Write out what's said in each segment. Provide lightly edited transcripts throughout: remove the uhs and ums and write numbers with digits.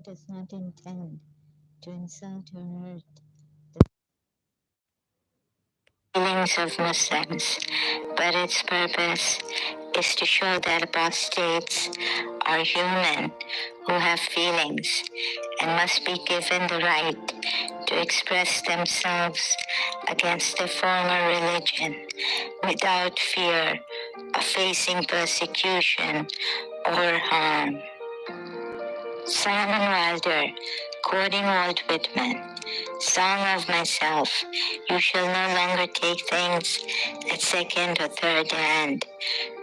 does not intend to insult or hurt the feelings of Muslims, but its purpose is to show that apostates are human who have feelings and must be given the right to express themselves against their former religion without fear of facing persecution or harm. Simon Wilder, quoting Walt Whitman, Song of Myself, you shall no longer take things at second or third hand,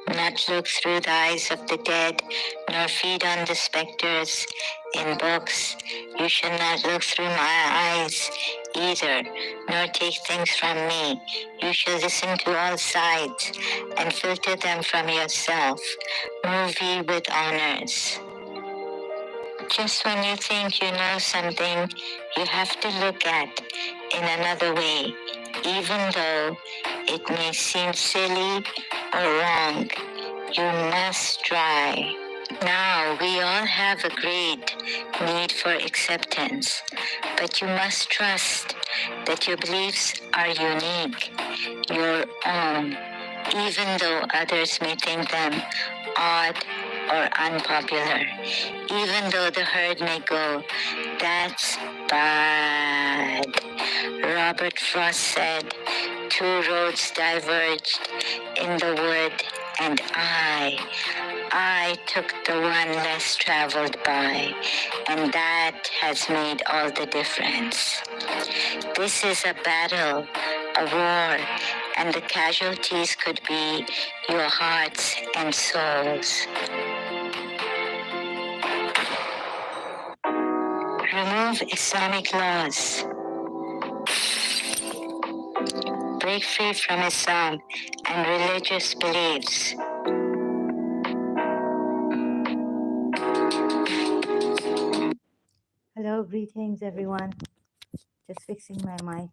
not look through the eyes of the dead, nor feed on the specters in books. You shall not look through my eyes either, nor take things from me. You shall listen to all sides, and filter them from yourself. Move ye with honors. Just when you think you know something, you have to look at in another way, even though it may seem silly or wrong. You must try. Now, we all have a great need for acceptance, but you must trust that your beliefs are unique, your own, even though others may think them odd or unpopular, even though the herd may go, that's bad. Robert Frost said, two roads diverged in the wood, and I took the one less traveled by, and that has made all the difference. This is a battle, a war, and the casualties could be your hearts and souls. Remove Islamic laws. Break free from Islam and religious beliefs. Hello, greetings everyone. Just fixing my mic.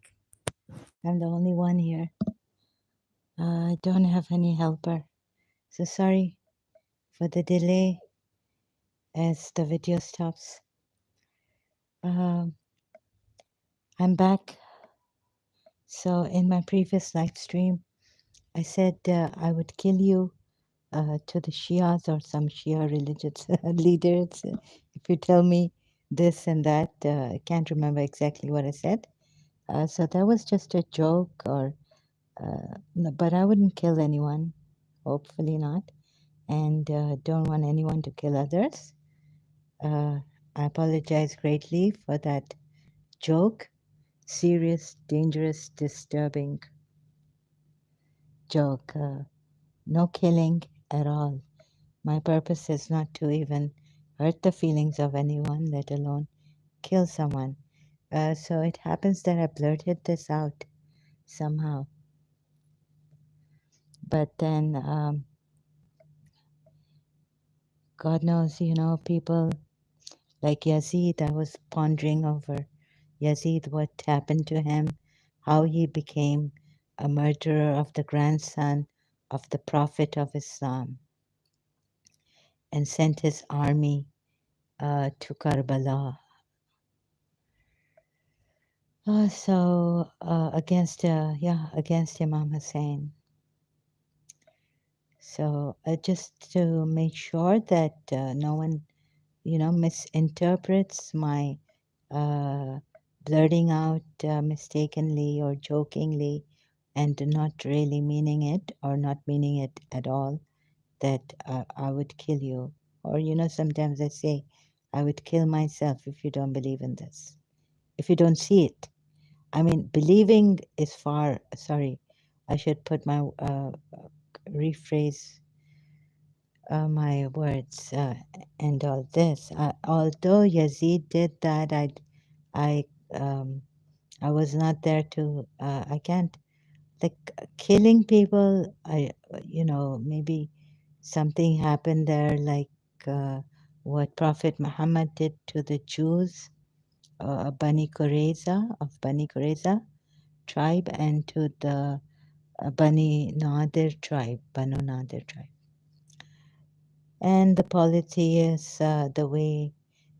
I'm the only one here. I don't have any helper. So sorry for the delay as the video stops. I'm back. So in my previous live stream, I said I would kill you to the Shias or some Shia religious leaders if you tell me this and that. I can't remember exactly what I said. So that was just a joke, or no, but I wouldn't kill anyone. Hopefully not, and don't want anyone to kill others. I apologize greatly for that joke. Serious, dangerous, disturbing joke. No killing at all. My purpose is not to even hurt the feelings of anyone, let alone kill someone. So it happens that I blurted this out somehow. But then, God knows, people like Yazid, I was pondering over Yazid, what happened to him, how he became a murderer of the grandson of the Prophet of Islam and sent his army to Karbala. Against Imam Hussein. So just to make sure that no one, misinterprets my blurting out mistakenly or jokingly and not really meaning it or not meaning it at all, that I would kill you. Or, sometimes I say, I would kill myself if you don't believe in this, if you don't see it. I mean, believing is far, sorry, I should put my, rephrase my words and all this. Although Yazid did that, I, I was not there to, I can't, like, killing people, maybe something happened there, like what Prophet Muhammad did to the Jews, Bani Qurayza, of Bani Qurayza tribe, and to the Bani Nadir tribe, Banu Nadir tribe. And the polity is the way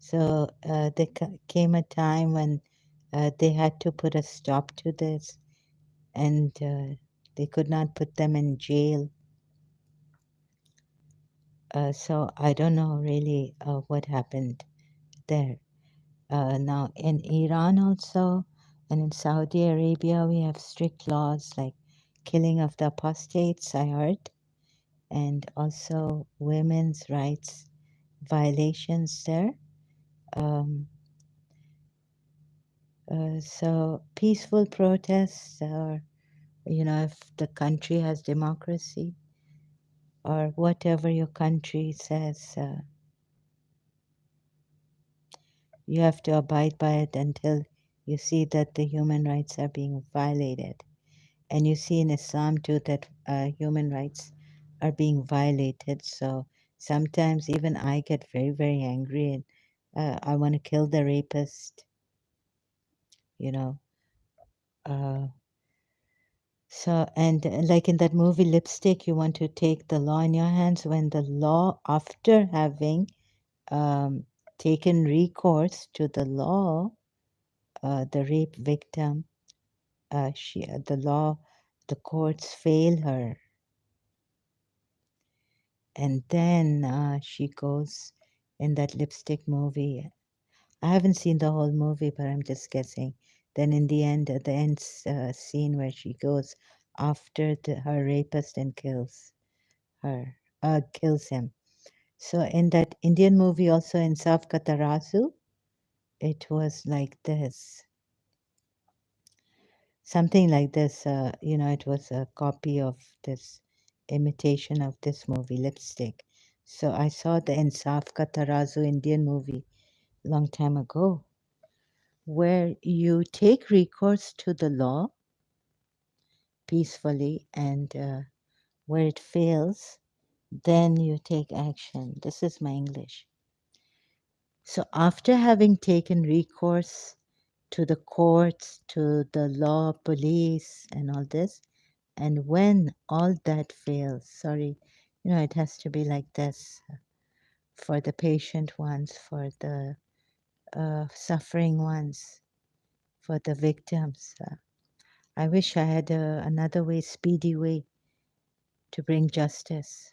So there came a time when they had to put a stop to this, and they could not put them in jail. So I don't know really what happened there. Now in Iran also, and in Saudi Arabia, we have strict laws like killing of the apostates, I heard, and also women's rights violations there. Um, so peaceful protests, or if the country has democracy, or whatever your country says, you have to abide by it until you see that the human rights are being violated. And you see in Islam too that human rights are being violated. So sometimes even I get very, very angry, and I want to kill the rapist, you know. Uh, and like in that movie Lipstick, you want to take the law in your hands when the law, after having um, taken recourse to the law, the rape victim, the law, the courts fail her. And then she goes in that Lipstick movie. I haven't seen the whole movie, but I'm just guessing. Then in the end, at the end scene where she goes after her rapist and kills him. So in that Indian movie, also in Insaf Ka Tarazu, it was like this. Something like this, it was a copy of this imitation of this movie, Lipstick. So I saw the Insaf Ka Tarazu Indian movie a long time ago, where you take recourse to the law peacefully, and where it fails, then you take action. This is my English. So after having taken recourse to the courts, to the law, police, and all this, and when all that fails, sorry, it has to be like this for the patient ones, for the suffering ones, for the victims. I wish I had another way, speedy way to bring justice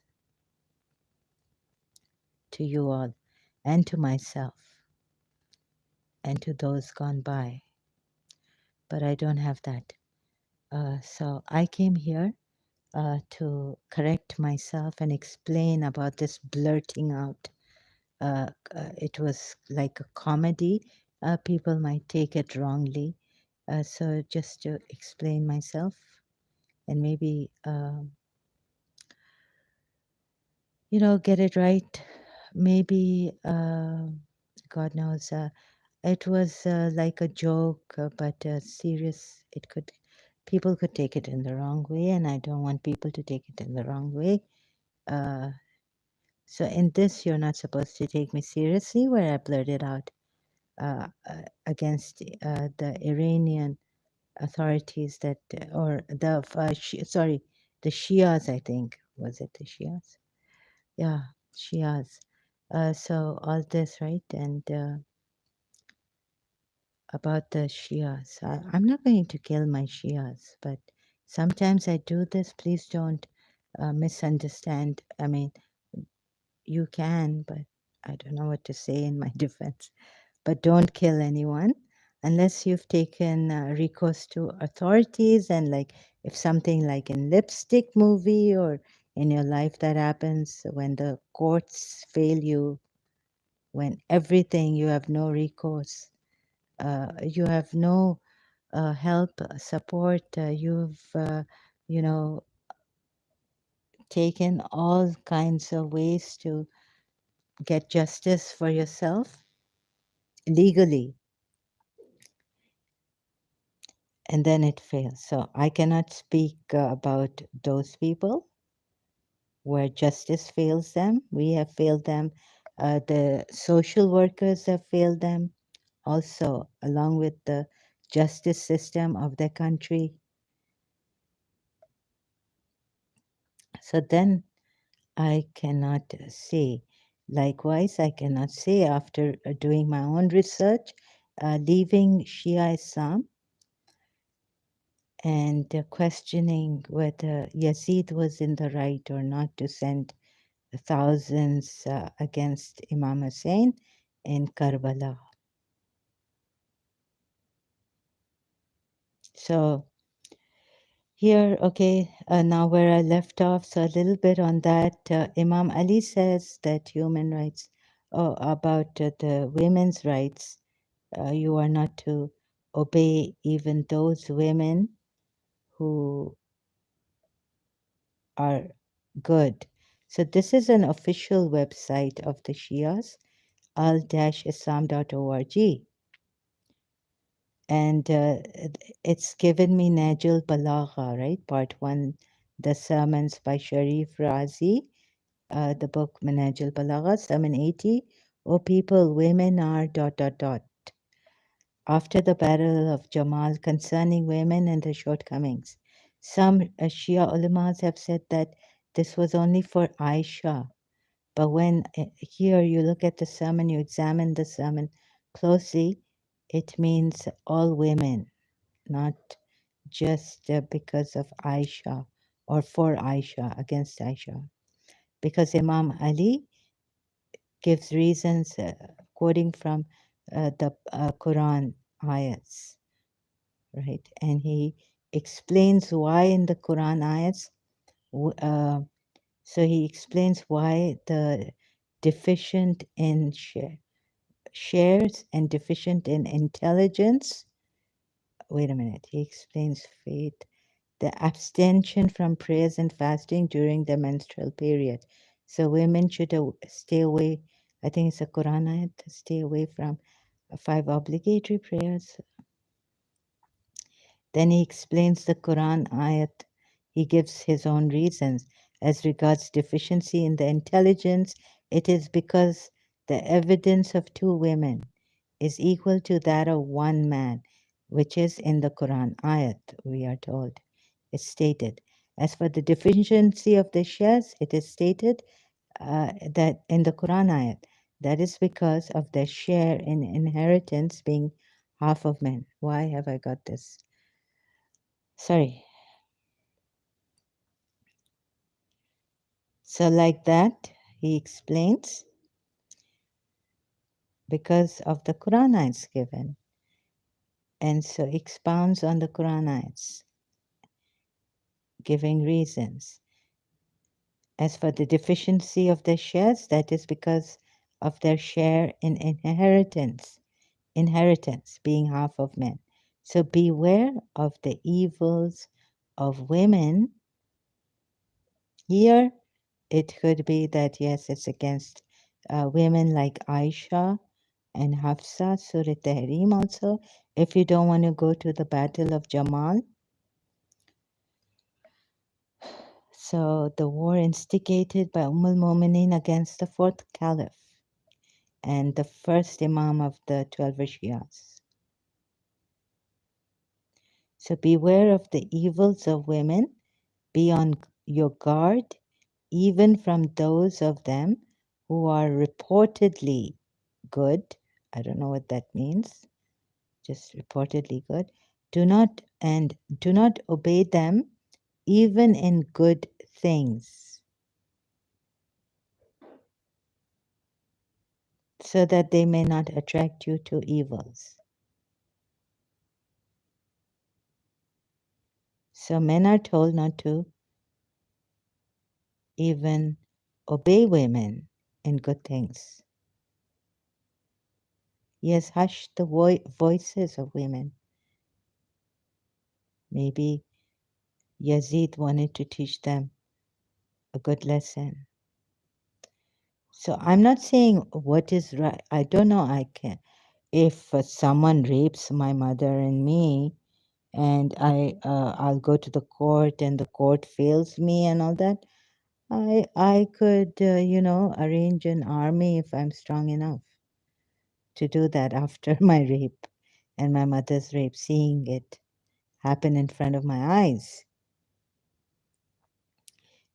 to you all and to myself and to those gone by. But I don't have that. So I came here to correct myself and explain about this blurting out. It was like a comedy. People might take it wrongly. So just to explain myself and maybe, get it right. Maybe, God knows, it was like a joke, but serious. People could take it in the wrong way, and I don't want people to take it in the wrong way. Uh, so in this, you're not supposed to take me seriously, where I blurted out against the Iranian authorities that, or the, the Shias, I think. Was it the Shias? Yeah, Shias. So all this, right? And about the Shias. I'm not going to kill my Shias, but sometimes I do this. Please don't misunderstand. I mean, you can, but I don't know what to say in my defense. But don't kill anyone unless you've taken recourse to authorities, and like if something like in Lipstick movie or in your life that happens when the courts fail you, when everything, you have no recourse, you have no help, support, you've you know taken all kinds of ways to get justice for yourself legally, and then it fails. So I cannot speak about those people where justice fails them. We have failed them. The social workers have failed them also, along with the justice system of their country. So then I cannot say. Likewise, I cannot say after doing my own research, leaving Shia Islam and questioning whether Yazid was in the right or not to send thousands against Imam Hussein in Karbala. So here, okay, now where I left off, so a little bit on that. Imam Ali says that human rights, about the women's rights, you are not to obey even those women who are good. So this is an official website of the Shias, al-islam.org. And it's given me Najul Balagha, right? Part 1, the sermons by Sharif Razi, the book Manajul Balagha, Sermon 80. O people, women are ... After the battle of Jamal concerning women and their shortcomings. Some Shia ulamas have said that this was only for Aisha. But when here you look at the sermon, you examine the sermon closely, it means all women, not just because of Aisha or for Aisha, against Aisha. Because Imam Ali gives reasons, quoting from the Quran ayats, right? And he explains why in the Quran ayats, so he explains why the deficient in shares and deficient in intelligence. Wait a minute, he explains faith, the abstention from prayers and fasting during the menstrual period. So women should stay away. I think it's a Quran ayat, stay away from 5 obligatory prayers. Then he explains the Quran ayat. He gives his own reasons. As regards deficiency in the intelligence, it is because the evidence of 2 women is equal to that of 1 man, which is in the Quran ayat, we are told. It's stated. As for the deficiency of the shares, it is stated that in the Quran ayat, that is because of their share in inheritance being half of men. Why have I got this? Sorry. So like that, he explains, because of the Quran ayats given. And so expounds on the Quran ayats, giving reasons. As for the deficiency of their shares, that is because of their share in inheritance being half of men. So beware of the evils of women. Here, it could be that, yes, it's against women like Aisha and Hafsa, Surah Tahrim also. If you don't want to go to the Battle of Jamal, so the war instigated by al Mu'minin against the 4th Caliph and the first Imam of the 12 Shias. So beware of the evils of women, be on your guard, even from those of them who are reportedly good. I don't know what that means, just reportedly good. Do not obey them even in good things, so that they may not attract you to evils. So men are told not to even obey women in good things. Yes, hush the voices of women. Maybe Yazid wanted to teach them a good lesson. So I'm not saying what is right. I don't know. I can. If someone rapes my mother and me, and I'll go to the court, and the court fails me and all that, I could arrange an army if I'm strong enough to do that after my rape and my mother's rape, seeing it happen in front of my eyes.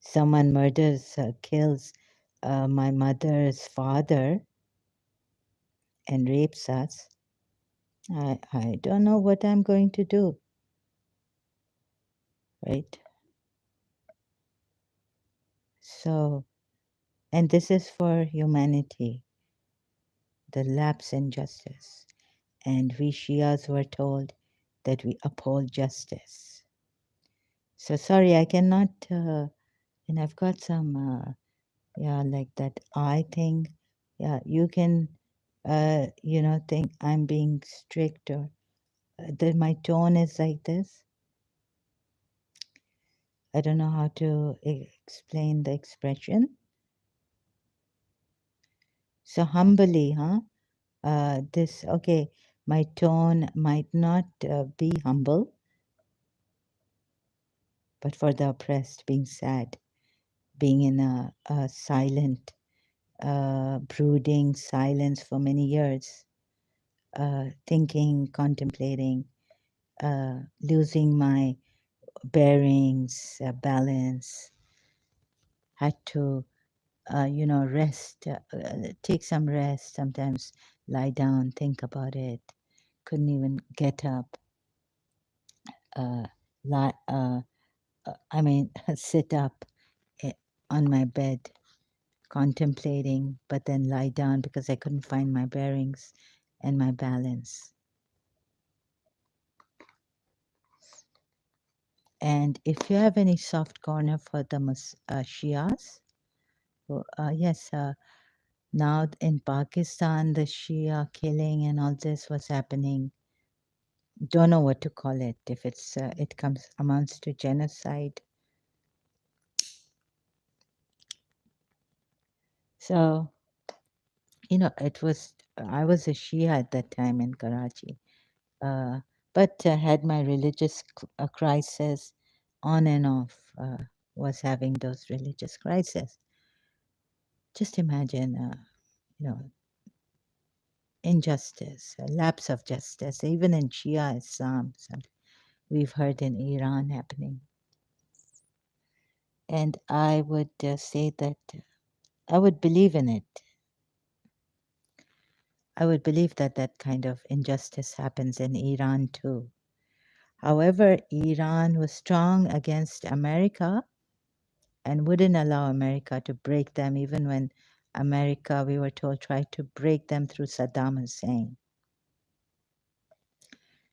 Someone murders, kills my mother's father and rapes us, I don't know what I'm going to do, right? So, and this is for humanity, the lapse in justice. And we Shias were told that we uphold justice. So sorry, I cannot, and I've got some, yeah, like that I thing. Yeah, you can, think I'm being strict or that my tone is like this. I don't know how to explain the expression. So humbly, huh? Okay, my tone might not be humble, but for the oppressed, being sad, being in a silent, brooding silence for many years, thinking, contemplating, losing my bearings, balance, had to, rest, take some rest, sometimes lie down, think about it, couldn't even get up, uh, lie, sit up eh, on my bed, contemplating, but then lie down because I couldn't find my bearings and my balance. And if you have any soft corner for the Shias, yes, now in Pakistan, the Shia killing and all this was happening. Don't know what to call it. If it comes amounts to genocide. So it was. I was a Shia at that time in Karachi, uh, but had my religious crisis on and off. Was having those religious crises. Just imagine, you know, injustice, a lapse of justice, even in Shia Islam. We've heard in Iran happening. And I would say that I would believe in it. I would believe that that kind of injustice happens in Iran too. However, Iran was strong against America and wouldn't allow America to break them, even when America, we were told, tried to break them through Saddam Hussein.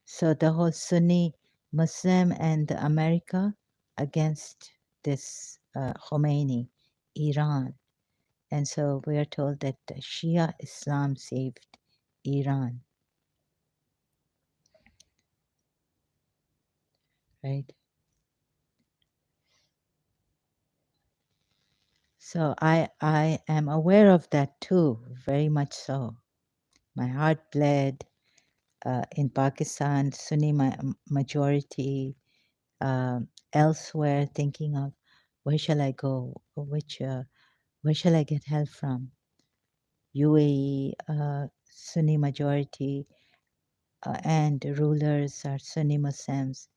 So the whole Sunni Muslim and America against this Khomeini, Iran. And so we are told that Shia Islam saved Iran, right? So I am aware of that too, very much so. My heart bled in Pakistan, Sunni majority, elsewhere, thinking of where shall I go, where shall I get help from? UAE, Sunni majority, and rulers are Sunni Muslims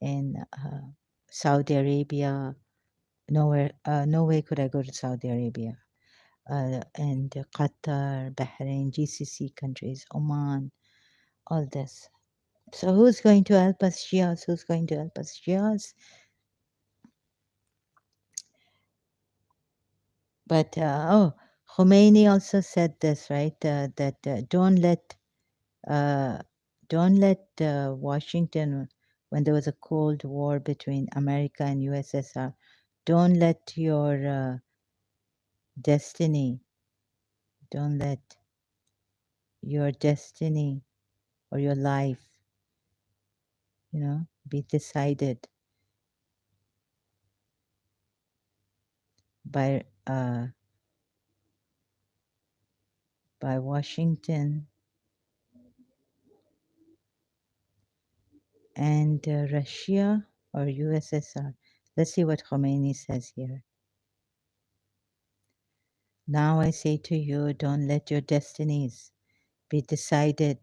in Saudi Arabia. No way could I go to Saudi Arabia. And Qatar, Bahrain, GCC countries, Oman, all this. So who's going to help us Shias? Who's going to help us Shias? But Khomeini also said this, right? That uh, don't let Washington, when there was a Cold War between America and USSR, don't let your destiny, don't let your destiny or your life, be decided by Washington and Russia or USSR. Let's see what Khomeini says here. Now I say to you, don't let your destinies be decided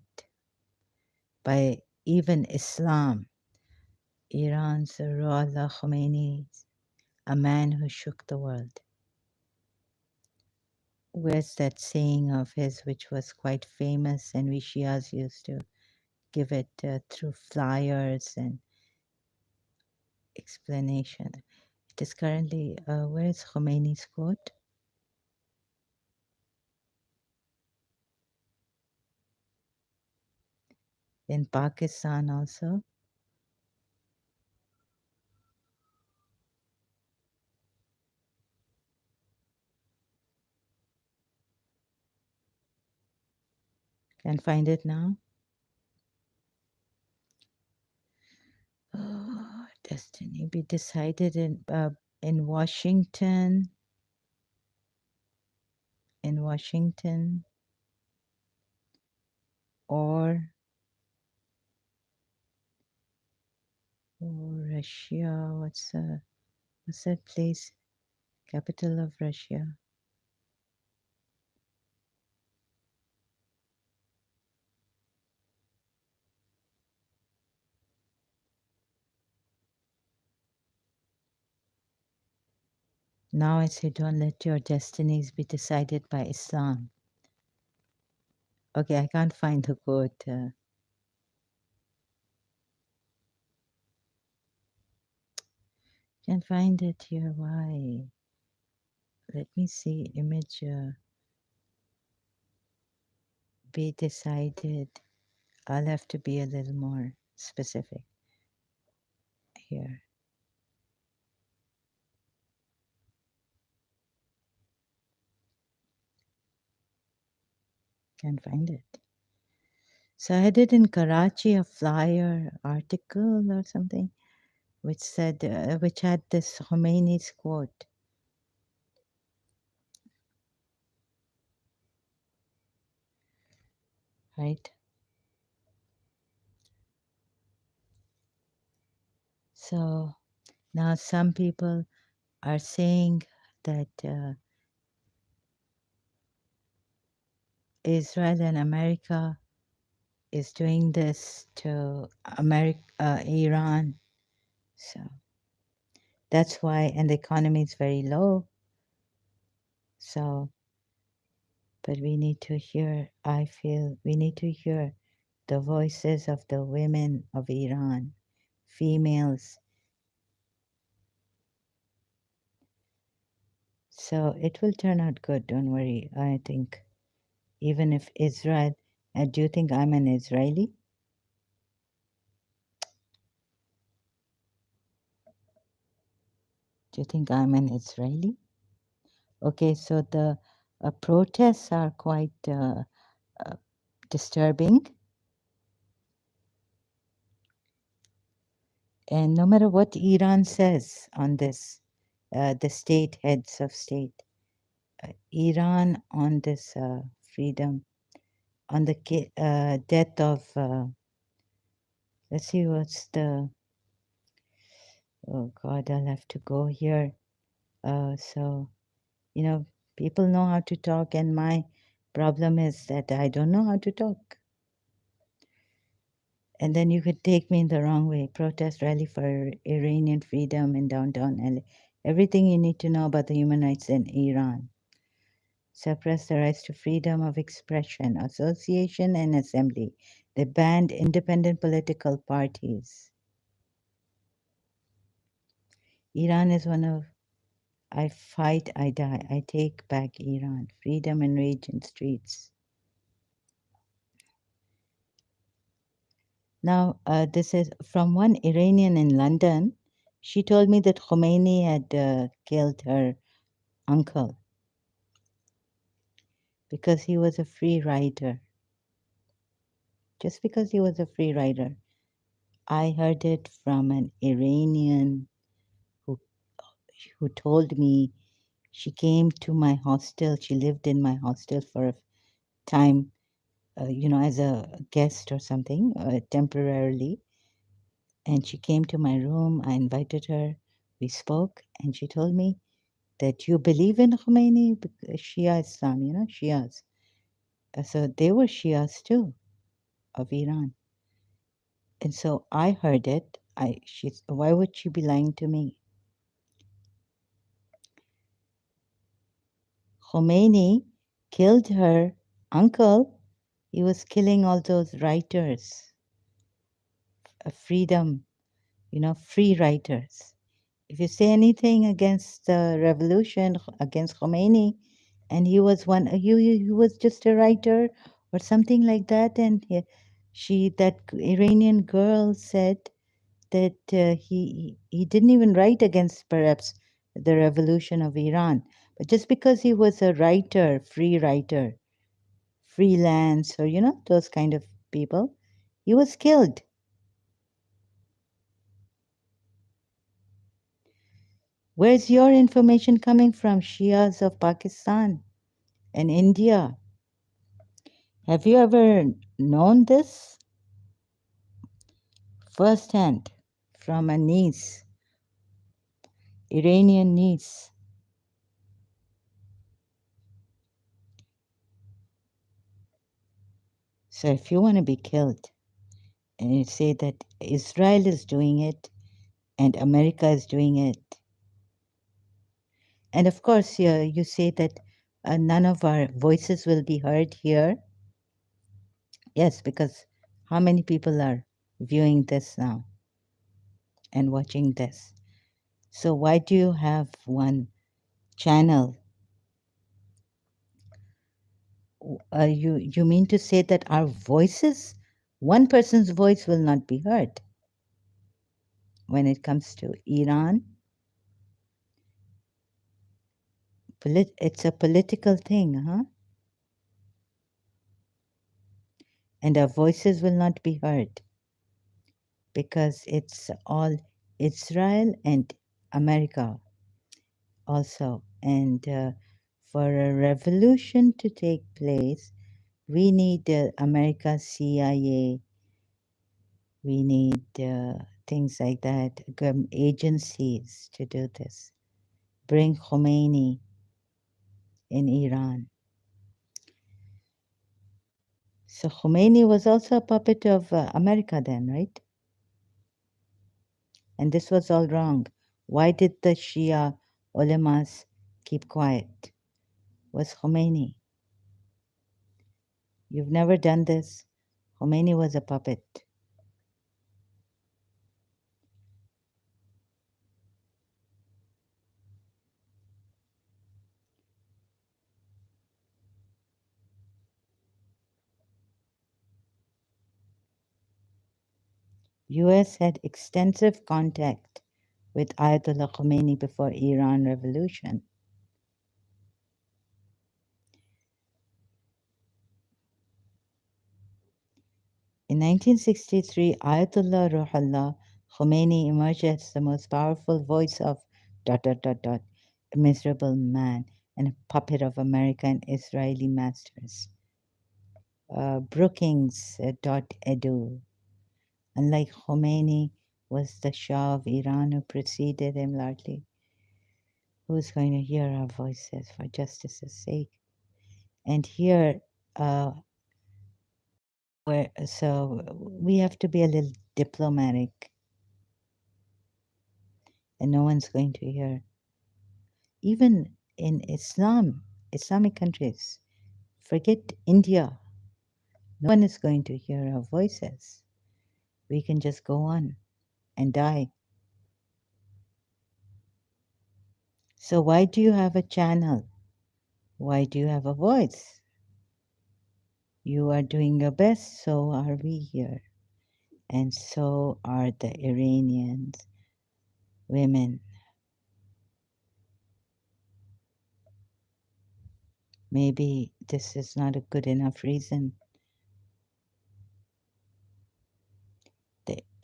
by even Islam. Iran's Ruhollah Khomeini, a man who shook the world. where's that saying of his which was quite famous, and we Shias used to give it through flyers and explanation. It is currently, where is Khomeini's quote? In Pakistan also. Can find it now. Oh, destiny be decided in Washington. In Washington, or Russia. What's that place? Capital of Russia. Now I say, don't let your destinies be decided by Islam. Okay, I can't find the quote. Can't find it here. Why? Let me see. Image be decided. I'll have to be a little more specific here. Can't find it. So I did in Karachi a flyer article or something which said, which had this Khomeini's quote. Right? So now some people are saying that Israel and America is doing this to Iran. So that's why, and the economy is very low. So, but we need to hear, I feel we need to hear the voices of the women of Iran, females. So it will turn out good, don't worry, I think. Even if Israel, do you think I'm an Israeli? Do you think I'm an Israeli? Okay, so the protests are quite uh, disturbing. And no matter what Iran says on this, the state, heads of state, Iran on this freedom, on the death of, let's see, what's the, oh God, I'll have to go here. So, you know, people know how to talk, and my problem is that I don't know how to talk. And then you could take me in the wrong way. Protest rally for Iranian freedom in downtown LA. Everything you need to know about the human rights in Iran. Suppress the rights to freedom of expression, association, and assembly. They banned independent political parties. Iran is one of, I fight, I die. I take back Iran. Freedom and rage in streets. Now, this is from one Iranian in London. She told me that Khomeini had killed her uncle because he was a free rider. Just because he was a free rider. I heard it from an Iranian who, who told me she came to my hostel. She lived in my hostel for a time, as a guest or something, temporarily. And she came to my room. I invited her. We spoke, and she told me that you believe in Khomeini, Shia Islam, Shias. So they were Shias too of Iran. And so I heard it. Why would she be lying to me? Khomeini killed her uncle. He was killing all those writers, freedom, free writers. If you say anything against the revolution, against Khomeini, and he was he was just a writer or something like that, and that Iranian girl said that he didn't even write against perhaps the revolution of Iran, but just because he was a writer, free writer, freelance, or those kind of people, he was killed. Where's your information coming from? Shias of Pakistan and India. Have you ever known this firsthand from a niece, Iranian niece? So if you want to be killed and you say that Israel is doing it and America is doing it, and of course you say that none of our voices will be heard here. Yes, because how many people are viewing this now and watching this? So why do you have one channel? You mean to say that our voices, one person's voice will not be heard when it comes to Iran? It's a political thing, huh? And our voices will not be heard because it's all Israel and America also. And for a revolution to take place, we need America's CIA, we need things like that, agencies to do this. Bring Khomeini in Iran. So Khomeini was also a puppet of America then, right? And this was all wrong. Why did the Shia ulemas keep quiet? Was Khomeini. You've never done this. Khomeini was a puppet. US had extensive contact with Ayatollah Khomeini before Iran revolution. In 1963, Ayatollah Ruhollah Khomeini emerged as the most powerful voice of ... a miserable man and a puppet of American and Israeli masters. Brookings.edu. Unlike Khomeini, was the Shah of Iran who preceded him largely. Who's going to hear our voices for justice's sake? And here, so we have to be a little diplomatic, and no one's going to hear. Even in Islamic countries, forget India, no one is going to hear our voices. We can just go on and die. So why do you have a channel? Why do you have a voice? You are doing your best, so are we here. And so are the Iranians, women. Maybe this is not a good enough reason.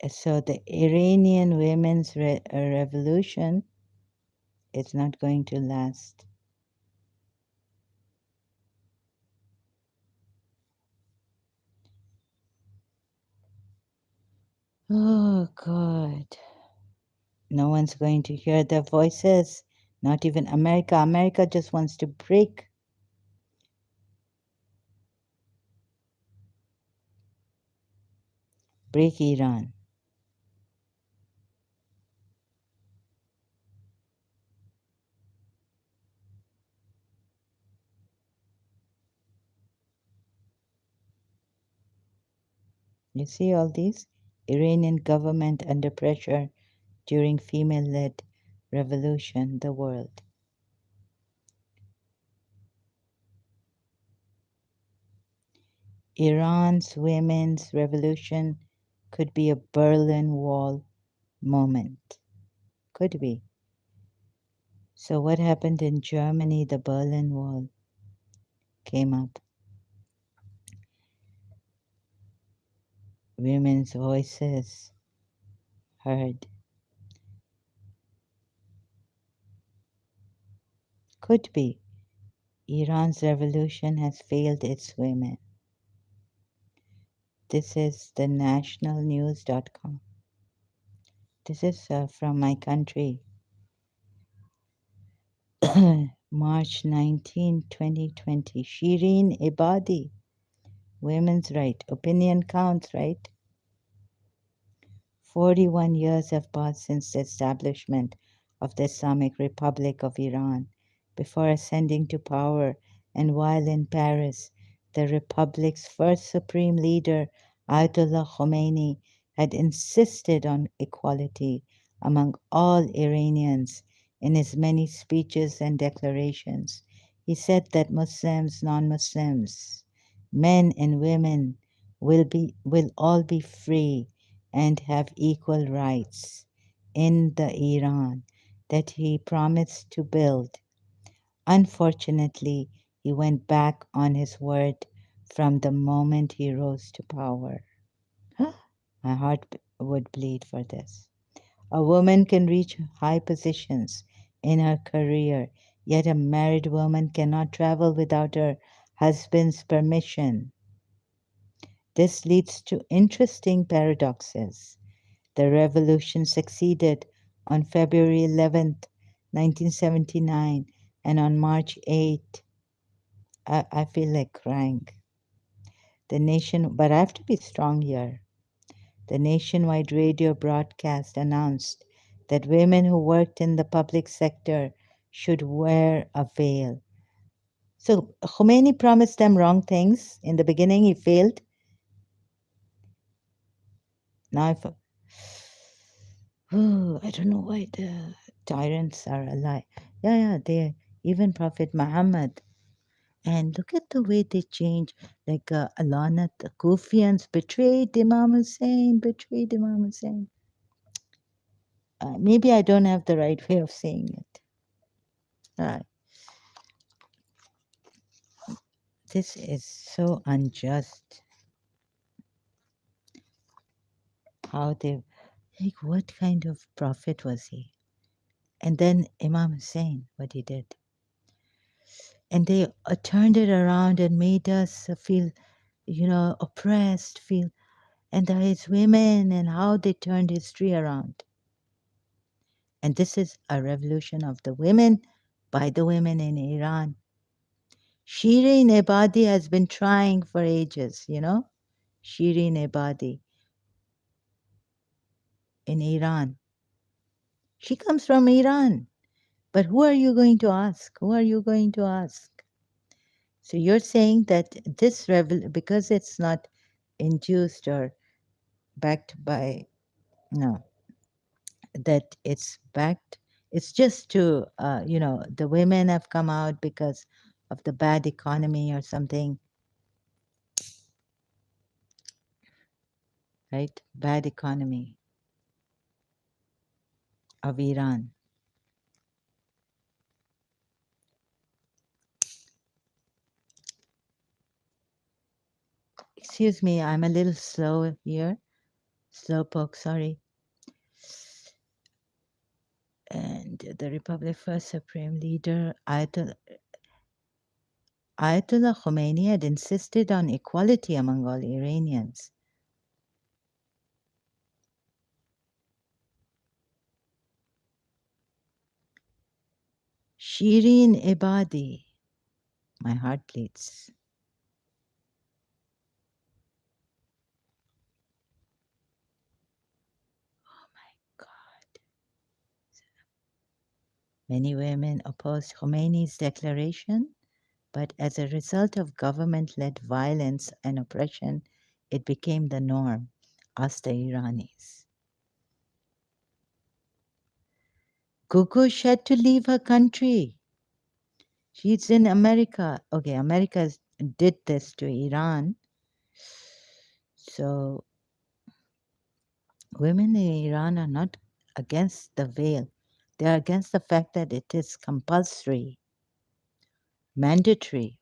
So the Iranian women's revolution is not going to last. Oh, God. No one's going to hear their voices, not even America. America just wants to break Iran. You see all these? Iranian government under pressure during female-led revolution, the world. Iran's women's revolution could be a Berlin Wall moment. Could be. So what happened in Germany? The Berlin Wall came up. Women's voices heard. Could be. Iran's revolution has failed its women. This is the nationalnews.com. This is from my country. March 19, 2020. Shireen Ebadi. Women's right. Opinion counts, right? 41 years have passed since the establishment of the Islamic Republic of Iran. Before ascending to power and while in Paris, the Republic's first supreme leader, Ayatollah Khomeini, had insisted on equality among all Iranians in his many speeches and declarations. He said that Muslims, non-Muslims, men and women will all be free and have equal rights in the Iran that he promised to build. Unfortunately, he went back on his word from the moment he rose to power. My heart would bleed for this. A woman can reach high positions in her career, yet a married woman cannot travel without her husband's permission. This leads to interesting paradoxes. The revolution succeeded on February 11th, 1979, and on March 8th, I feel like crying. But I have to be strong here. The nationwide radio broadcast announced that women who worked in the public sector should wear a veil. So Khomeini promised them wrong things. In the beginning, he failed. Now, I don't know why the tyrants are alive. Yeah, they even Prophet Muhammad. And look at the way they change. Like Alana, the Kufians betrayed Imam Hussein, betrayed Imam Hussein. Maybe I don't have the right way of saying it. Right. This is so unjust. How they, like, what kind of prophet was he? And then Imam Hussein, what he did. And they turned it around and made us feel, oppressed, feel, and there is women and how they turned history around. And this is a revolution of the women by the women in Iran. Shireen Ebadi has been trying for ages, Shireen Ebadi in Iran. She comes from Iran. But who are you going to ask? Who are you going to ask? So you're saying that this because it's not induced or backed by, no, that it's backed, it's just to, the women have come out because of the bad economy or something, right? Bad economy of Iran. Excuse me, I'm a little slow here. Slowpoke, sorry. And the Republic first supreme leader, Ayatollah Khomeini, had insisted on equality among all Iranians. Shireen Ebadi, my heart bleeds. Oh my God. Many women opposed Khomeini's declaration, but as a result of government-led violence and oppression it became the norm. Ask the Iranis. Gugush had to leave her country. She's in America. Okay, America did this to Iran. So women in Iran are not against the veil. They are against the fact that it is compulsory, mandatory.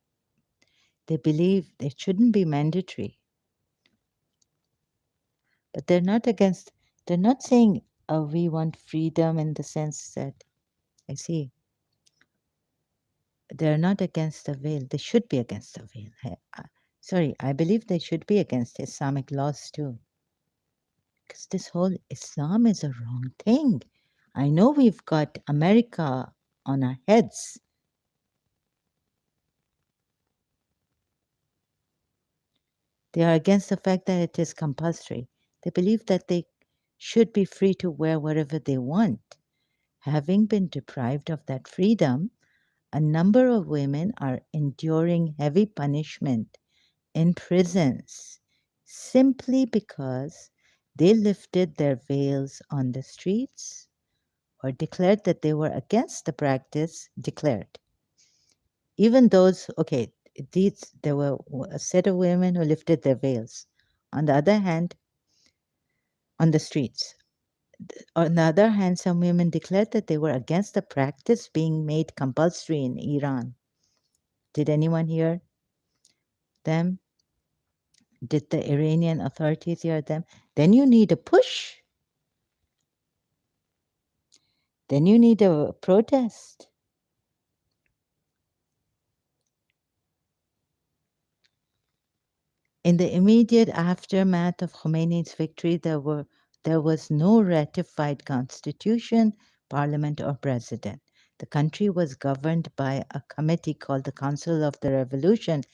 They believe it shouldn't be mandatory. But they're not saying we want freedom in the sense that, I see, they're not against the veil. They should be against the veil. Sorry, I believe they should be against Islamic laws too. Because this whole Islam is a wrong thing. I know we've got America on our heads. They are against the fact that it is compulsory. They believe that they should be free to wear whatever they want. Having been deprived of that freedom, a number of women are enduring heavy punishment in prisons simply because they lifted their veils on the streets or declared that they were against the practice declared. Even those, okay, there were a set of women who lifted their veils. On the other hand, on the streets. On the other hand, some women declared that they were against the practice being made compulsory in Iran. Did anyone hear them? Did the Iranian authorities hear them? Then you need a push. Then you need a protest. In the immediate aftermath of Khomeini's victory, there was no ratified constitution, parliament, or president. The country was governed by a committee called the Council of the Revolution,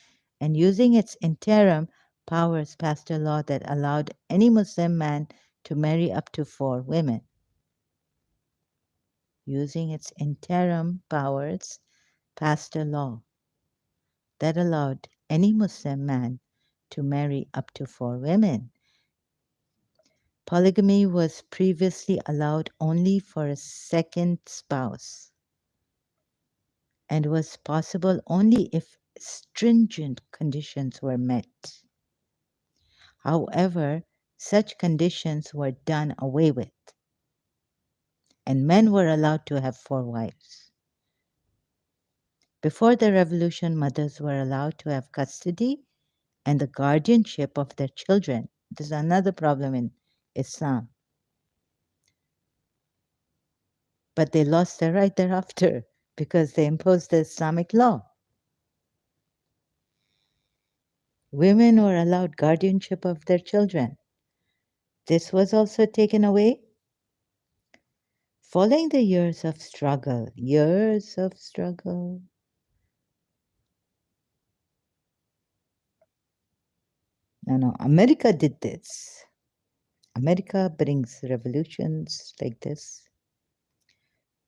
and using its interim powers passed a law that allowed any Muslim man to marry up to 4 women. Using its interim powers passed a law that allowed any Muslim man to marry up to 4 women. Polygamy was previously allowed only for a second spouse and was possible only if stringent conditions were met. However, such conditions were done away with, and men were allowed to have 4 wives. Before the revolution, mothers were allowed to have custody and the guardianship of their children. This is another problem in Islam. But they lost their right thereafter because they imposed the Islamic law. Women were allowed guardianship of their children. This was also taken away. Following the years of struggle, no, America did this. America brings revolutions like this.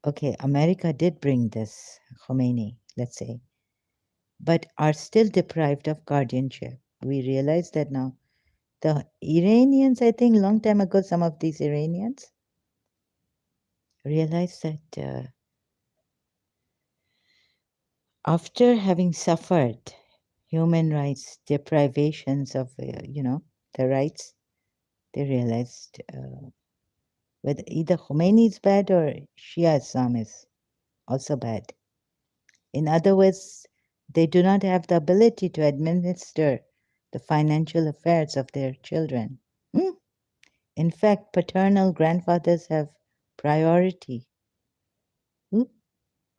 Okay, America did bring this, Khomeini, let's say, but are still deprived of guardianship. We realize that now. The Iranians, I think, long time ago, some of these Iranians realized that after having suffered human rights deprivations of, their rights, they realized whether either Khomeini is bad or Shia Islam is also bad. In other words, they do not have the ability to administer the financial affairs of their children. In fact, paternal grandfathers have priority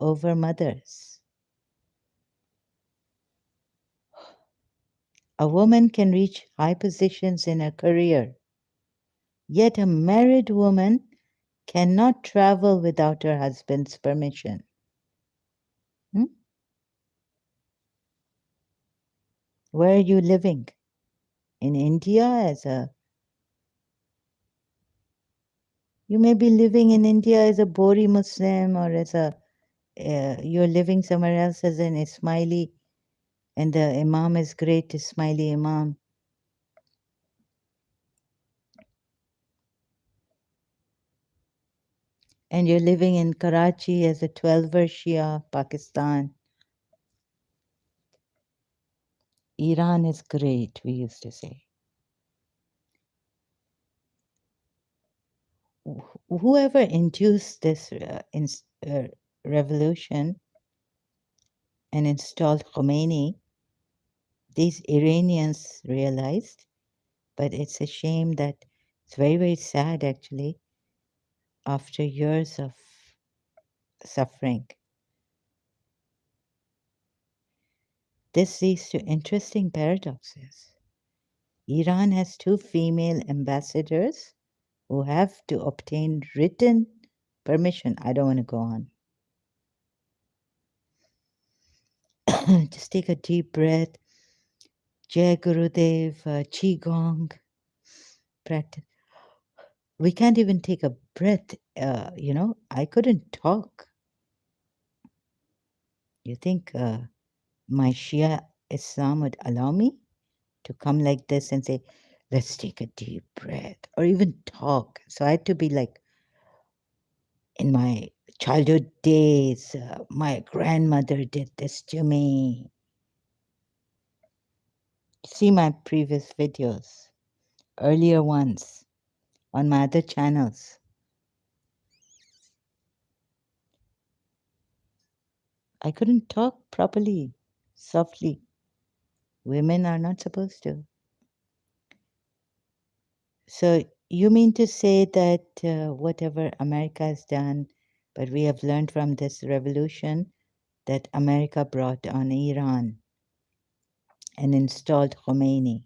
over mothers. A woman can reach high positions in her career, yet a married woman cannot travel without her husband's permission. Where are you living? In India you may be living in India as a Bori Muslim or as you're living somewhere else as an Ismaili and the Imam is great Ismaili Imam. And you're living in Karachi as a 12-er Shia, Pakistan. Iran is great, we used to say. Whoever induced this revolution and installed Khomeini, these Iranians realized, but it's a shame that it's very, very sad actually, after years of suffering. This leads to interesting paradoxes. Iran has two female ambassadors who have to obtain written permission. I don't want to go on. Just take a deep breath. Jai Gurudev, Qigong, practice. We can't even take a breath. I couldn't talk. You think my Shia Islam would allow me to come like this and say, let's take a deep breath, or even talk? So I had to be like, in my childhood days, my grandmother did this to me. See my previous videos, earlier ones on my other channels. I couldn't talk properly, softly. Women are not supposed to. So you mean to say that whatever America has done, but we have learned from this revolution that America brought on Iran and installed Khomeini.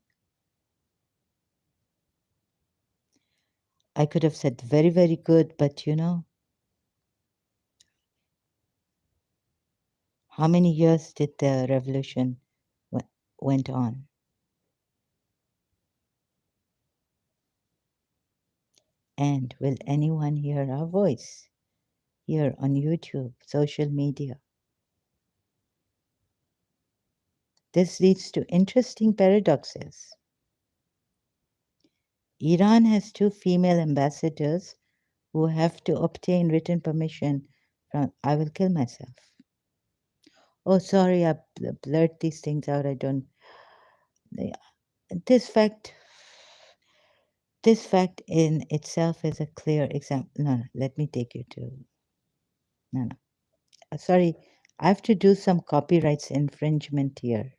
I could have said very, very good, but how many years did the revolution went on? And will anyone hear our voice here on YouTube, social media? This leads to interesting paradoxes. Iran has two female ambassadors who have to obtain written permission from. I will kill myself. Oh, sorry, I blurt these things out. I don't. This fact, this fact in itself is a clear example. No, no, let me take you to. No, no. Sorry, I have to do some copyrights infringement here.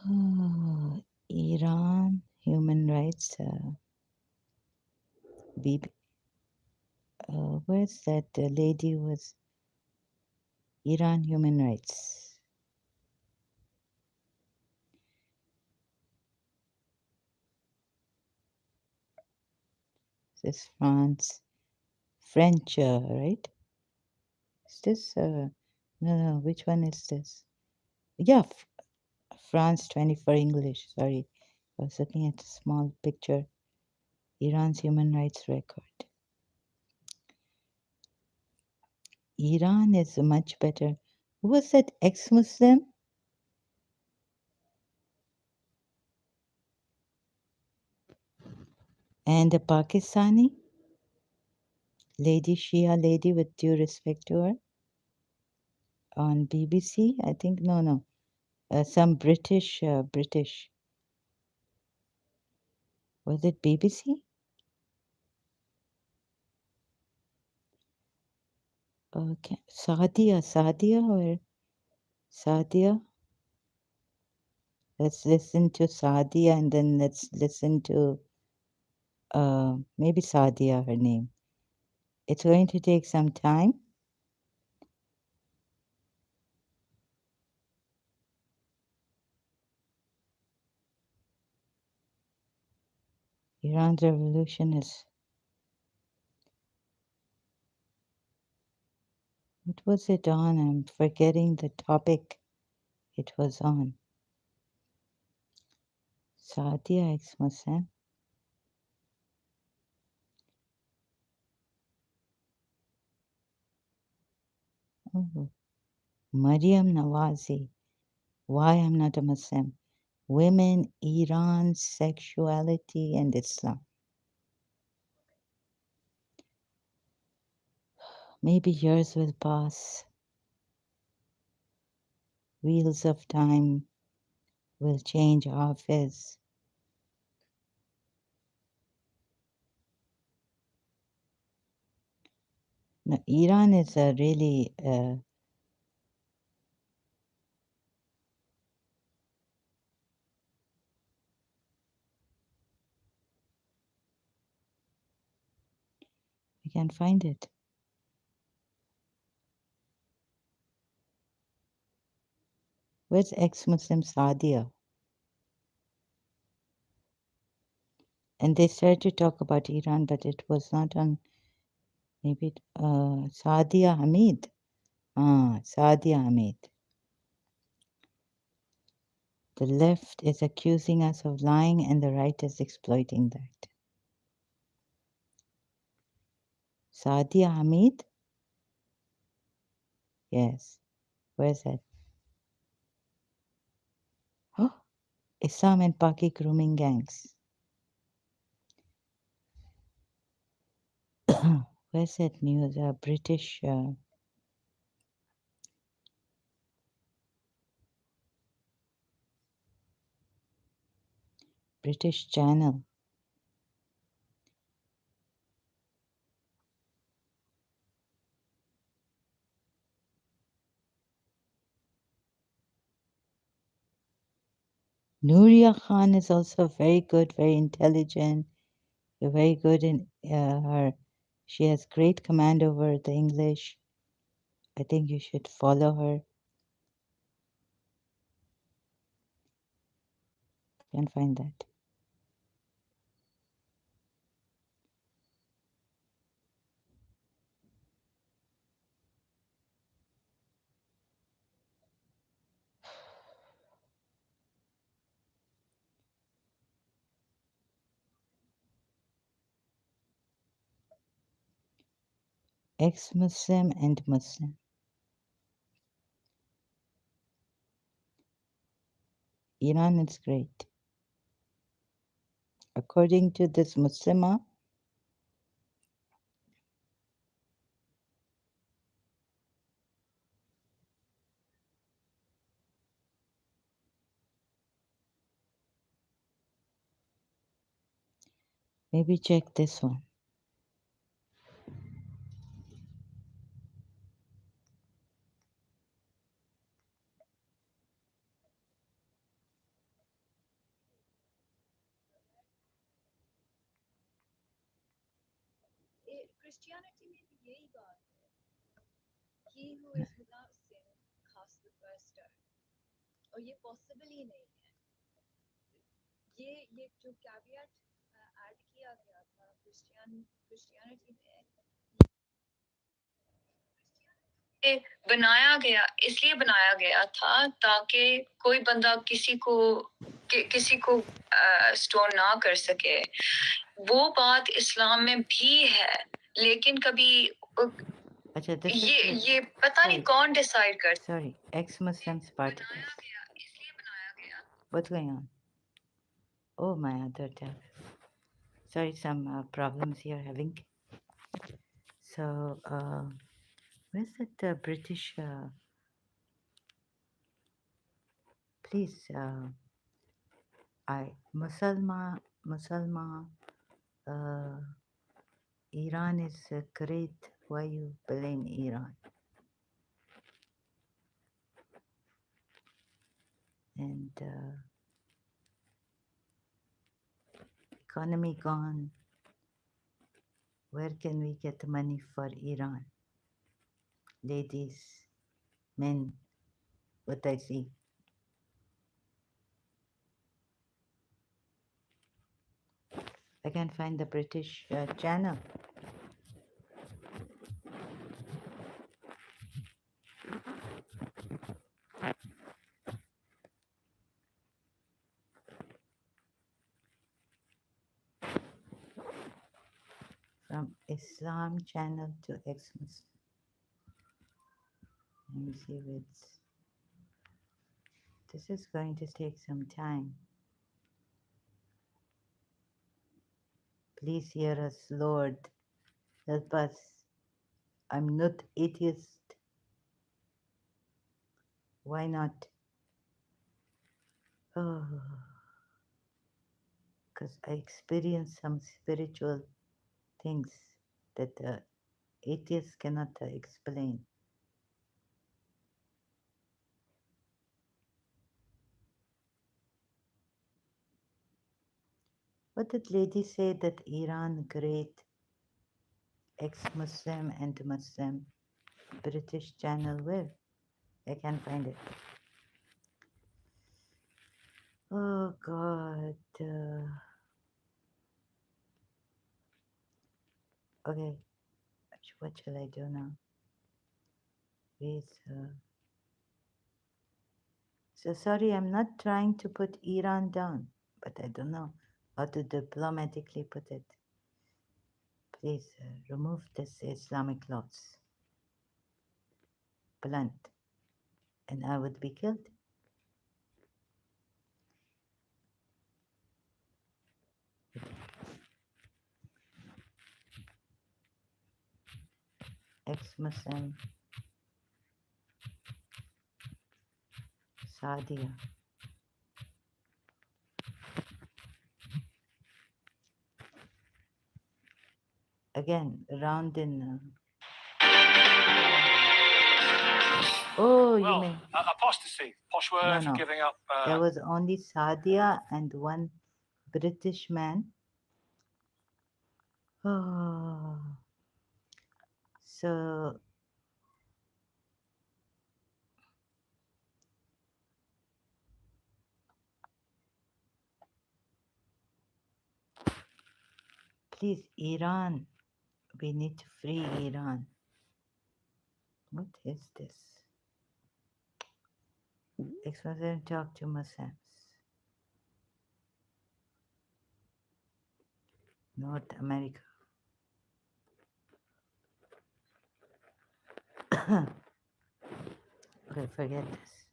Oh, Iran human rights. Where's that lady who was Iran human rights? This is France, French, right? Is this? No, no. Which one is this? Yeah, France 24 English. Sorry, I was looking at a small picture. Iran's human rights record. Iran is much better. Who was that ex-Muslim? And a Pakistani lady, Shia lady, with due respect to her, on BBC. I think no, some British. Was it BBC? Okay, Sadia, or Sadia. Let's listen to Sadia, and then let's listen to maybe Sadia, her name. It's going to take some time. Iran's revolution is. What was it on? I'm forgetting the topic it was on. Sadia ex-Muslim. Oh, Maryam Nawazi. Why I'm not a Muslim. Women, Iran, sexuality, and Islam. Maybe years will pass. Wheels of time will change Hafiz. No, Iran is a really I can find it. Where's ex-Muslim Sadia? And they started to talk about Iran, but it was not on maybe Sadia Hamid. Sadia Hamid. The left is accusing us of lying and the right is exploiting that. Sadia Hamid? Yes. Where's that? Oh, Islam and Paki grooming gangs. Where's that news? British channel. Nuria Khan is also very good, very intelligent, very good in her. She has great command over the English. I think you should follow her. Can't find that. Ex-Muslim and Muslim. Iran is great. According to this Muslima, maybe check this one. बनाया गया इसलिए बनाया गया था ताकि कोई बंदा किसी को स्टोन ना कर सके वो बात इस्लाम में भी है लेकिन कभी अच्छा, ये पता नहीं कौन डिसाइड कर Sorry, ex-Muslims particles. What's going on? Oh, my other tab. Sorry, some problems here having. So, where's that British? Please, Musalma, uh, Iran is great. Why you blame Iran? And economy gone. Where can we get the money for Iran? Ladies, men, what I see. I can find the British channel. From Islam channel to ex-Muslim. Let me see if it's This is going to take some time. Please hear us, Lord. Help us. I'm not atheist. Why not? Oh, because I experience some spiritual things that atheists cannot explain. What did lady say that Iran great ex-Muslim and Muslim British channel where? I can't find it. Oh God. Okay, what shall I do now? Please. So sorry, I'm not trying to put Iran down, but I don't know how to diplomatically put it. Please remove this Islamic laws. Blunt. And I would be killed. Ex-Muslim Sadia. Again, around in. Oh, you may. Apostasy, posh word No, for no. giving up. There was only Sadia and one British man. Oh, so please, Iran. We need to free Iran. What is this? Ex-Muslim talk to Muslims. North America. Okay, forget this.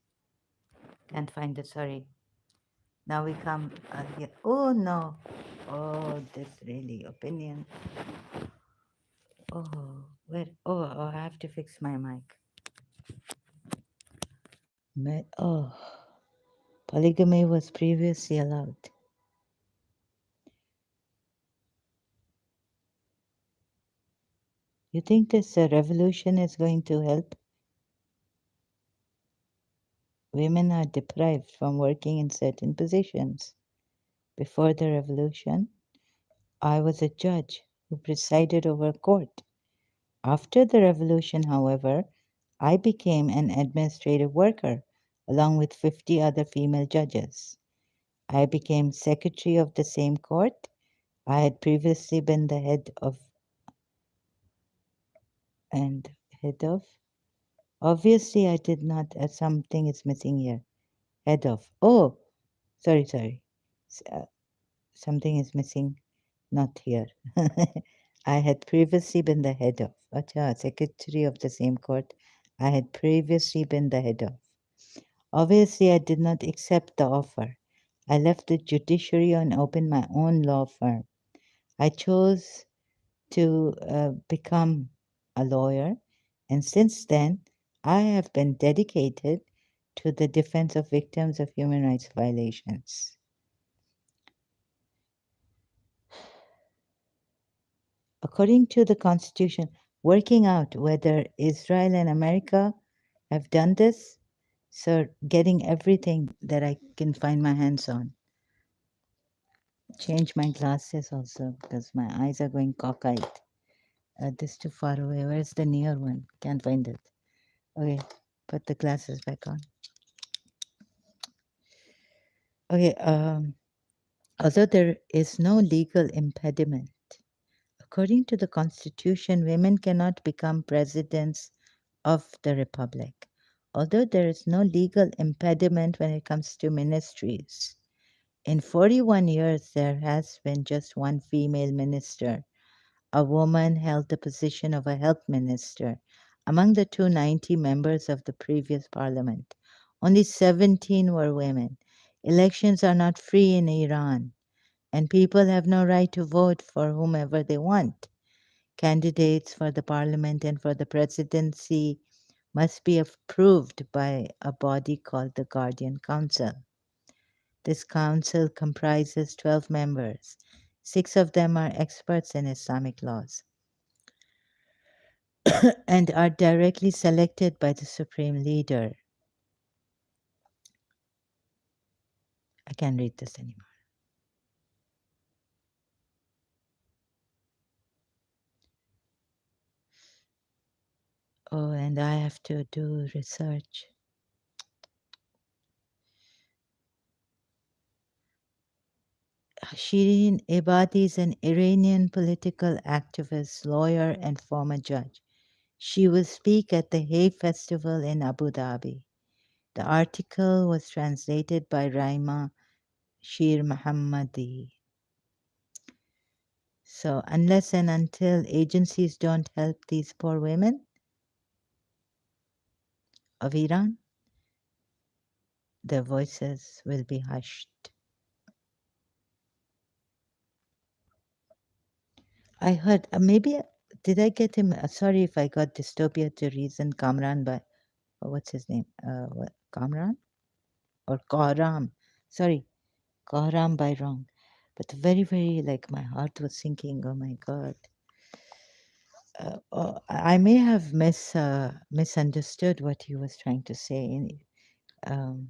Can't find it, sorry. Now we come here. Oh no. Oh, this really opinion. Oh, where? Oh, I have to fix my mic. Oh, polygamy was previously allowed. You think this revolution is going to help? Women are deprived from working in certain positions. Before the revolution, I was a judge who presided over a court. After the revolution, however, I became an administrative worker along with 50 other female judges. I became secretary of the same court. I had previously been the head of. Obviously, I did not. Something is missing here. Head of. Oh, sorry. Something is missing. Not here. I had previously been the head of. Acha, secretary of the same court. I had previously been the head of. Obviously, I did not accept the offer. I left the judiciary and opened my own law firm. I chose to become a lawyer, and since then, I have been dedicated to the defense of victims of human rights violations. According to the Constitution, working out whether Israel and America have done this, so getting everything that I can find my hands on. Change my glasses also because my eyes are going cockeyed. This too far away. Where's the near one? Can't find it. Okay, put the glasses back on. Okay, although there is no legal impediment, according to the Constitution, women cannot become presidents of the Republic. Although there is no legal impediment when it comes to ministries. In 41 years, there has been just one female minister. A woman held the position of a health minister. Among the 290 members of the previous parliament, Only 17 were women. Elections are not free in Iran, and people have no right to vote for whomever they want. Candidates for the parliament and for the presidency must be approved by a body called the Guardian Council. This council comprises 12 members. Six of them are experts in Islamic laws and are directly selected by the supreme leader. I can't read this anymore. Oh, and I have to do research. Shirin Ebadi is an Iranian political activist, lawyer, and former judge. She will speak at the Hay Festival in Abu Dhabi. The article was translated by Raima Shir Muhammadi. So, unless and until agencies don't help these poor women of Iran, their voices will be hushed. I heard, maybe, did I get him? Sorry if I got Dystopia to Reason Kamran by, what's his name? What, Kamran? Or Kahram? Sorry, Kahram by wrong. But very, very, like, my heart was sinking. Oh my God. I may have misunderstood what he was trying to say, um,